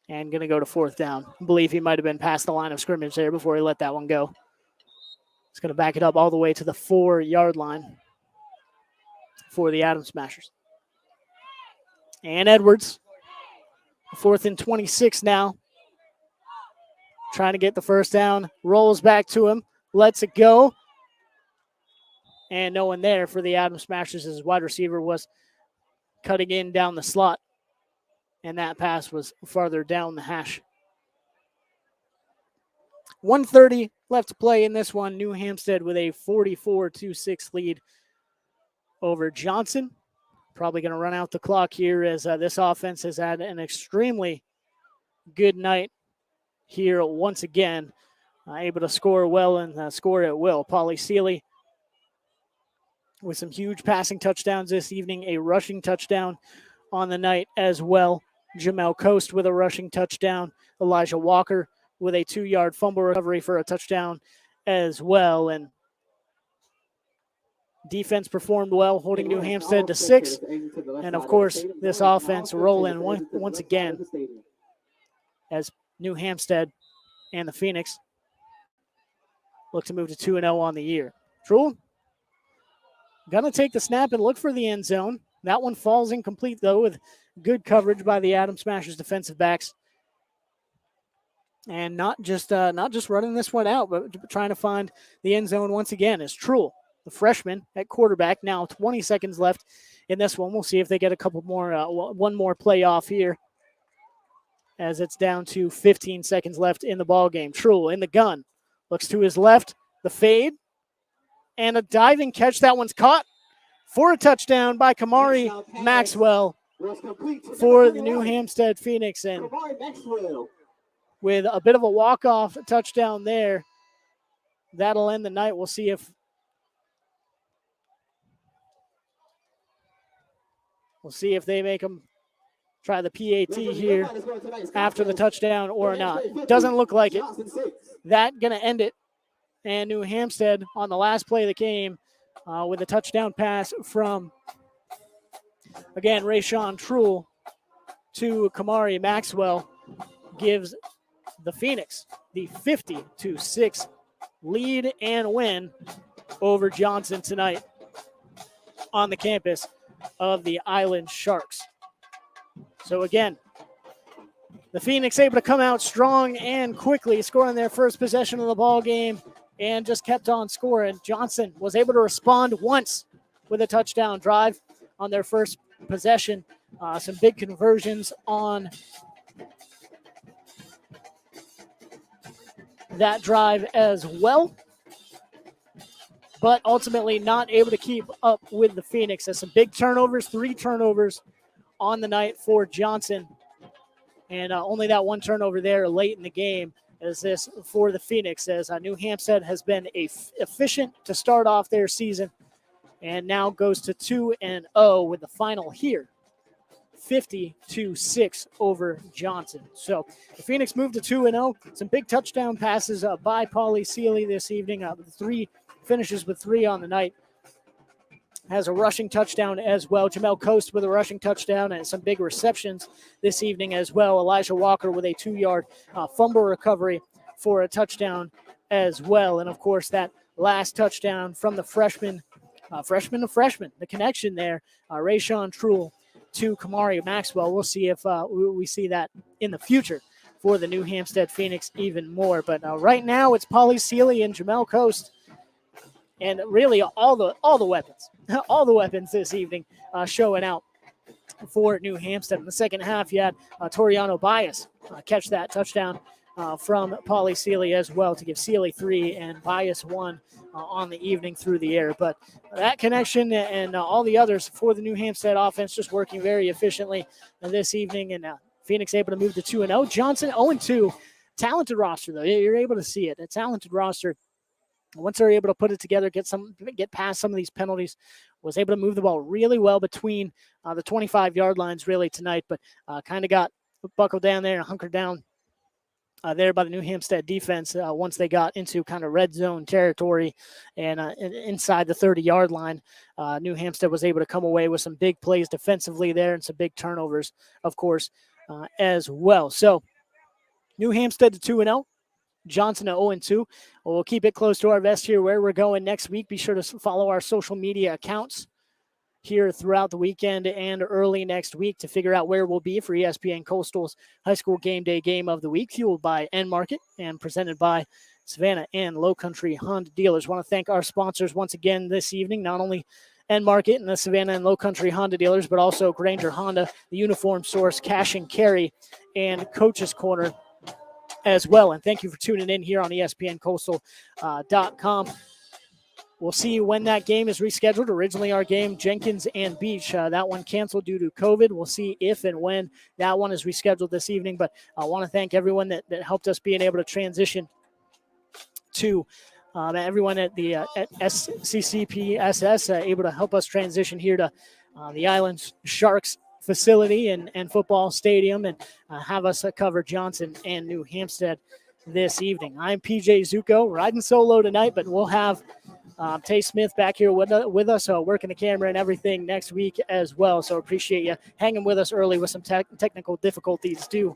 And going to go to fourth down. I believe he might have been past the line of scrimmage there before he let that one go. It's going to back it up all the way to the 4-yard line for the Adams Smashers. And Edwards, 4th and 26 now. Trying to get the first down. Rolls back to him. Lets it go. And no one there for the Adams Smashers. His wide receiver was cutting in down the slot. And that pass was farther down the hash. 1:30 left to play in this one. New Hampstead with a 44-6 lead over Johnson. Probably going to run out the clock here, as this offense has had an extremely good night here once again. Able to score well and score at will. Pauly Seeley with some huge passing touchdowns this evening. A rushing touchdown on the night as well. Jamel Coast with a rushing touchdown. Elijah Walker with a 2-yard fumble recovery for a touchdown as well. And defense performed well, holding New Hampstead to 6. And, of course, this offense rolling once again as New Hampstead and the Phoenix look to move to 2-0 on the year. True. Going to take the snap and look for the end zone. That one falls incomplete, though, with good coverage by the Adams Smashers defensive backs. And not just running this one out, but trying to find the end zone once again is Truhl, the freshman at quarterback. Now 20 seconds left in this one. We'll see if they get a couple more, one more play off here, as it's down to 15 seconds left in the ball game. Truhl in the gun, looks to his left, the fade, and a diving catch. That one's caught for a touchdown by Kamari Maxwell for the New Hampstead Phoenix. And with a bit of a walk-off touchdown there, that'll end the night. We'll see if they make them try the PAT here after the touchdown or not. Doesn't look like it. That going to end it. And New Hampstead on the last play of the game with a touchdown pass from, again, Rayshawn Truhl to Kamari Maxwell gives the Phoenix the 50-6 lead and win over Johnson tonight on the campus of the Island Sharks. So again, the Phoenix able to come out strong and quickly, scoring their first possession of the ball game, and just kept on scoring. Johnson was able to respond once with a touchdown drive on their first possession. Some big conversions on that drive as well, but ultimately not able to keep up with the Phoenix. As some big turnovers, 3 turnovers on the night for Johnson, and only that one turnover there late in the game as this for the Phoenix, as New Hampstead has been efficient to start off their season and now goes to 2-0 with the final here, 50-6 over Johnson. So the Phoenix moved to 2-0. Some big touchdown passes by Pauly Seeley this evening. 3 finishes with 3 on the night. Has a rushing touchdown as well. Jamel Coast with a rushing touchdown and some big receptions this evening as well. Elijah Walker with a 2-yard fumble recovery for a touchdown as well. And, of course, that last touchdown from the freshman to freshman, the connection there, Rayshawn Truhl to Kamari Maxwell. We'll see if we see that in the future for the New Hampstead Phoenix even more. But right now it's Pauly Seeley and Jamel Coast, and really all the weapons, all the weapons this evening showing out for New Hampstead. In the second half, you had Toriano Bias catch that touchdown from Pauly Seeley as well to give Seeley 3 and Bias 1 on the evening through the air. But that connection and all the others for the New Hampstead offense just working very efficiently this evening. And Phoenix able to move to 2-0. Johnson 0-2. Talented roster, though. You're able to see it. A talented roster once they're able to put it together, get past some of these penalties, was able to move the ball really well between the 25-yard lines really tonight, but kind of got buckled down there and hunkered down there by the New Hampstead defense once they got into kind of red zone territory and inside the 30-yard line. New Hampstead was able to come away with some big plays defensively there and some big turnovers, of course, as well. So New Hampstead to 2-0. Johnson at 0-2. We'll keep it close to our vest here where we're going next week. Be sure to follow our social media accounts here throughout the weekend and early next week to figure out where we'll be for ESPN Coastal's High School Game Day Game of the Week, fueled by Enmarket and presented by Savannah and Low Country Honda Dealers. Want to thank our sponsors once again this evening, not only Enmarket and the Savannah and Low Country Honda Dealers, but also Granger Honda, the Uniform Source, Cash and Carry, and Coach's Corner as well. And thank you for tuning in here on ESPNCoastal.com. We'll see when that game is rescheduled. Originally, our game, Jenkins and Beach, that one canceled due to COVID. We'll see if and when that one is rescheduled this evening. But I want to thank everyone that helped us being able to transition to everyone at the at SCCPSS, able to help us transition here to the Island Sharks facility and football stadium and have us cover Johnson and New Hampstead this evening. I'm PJ Zuko, riding solo tonight, but we'll have Tay Smith back here with us, working the camera and everything next week as well. So appreciate you hanging with us early with some technical difficulties due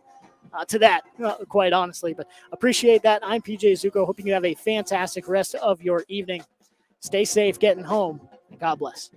to that, quite honestly. But appreciate that. I'm PJ Zuko, hoping you have a fantastic rest of your evening. Stay safe getting home, and God bless.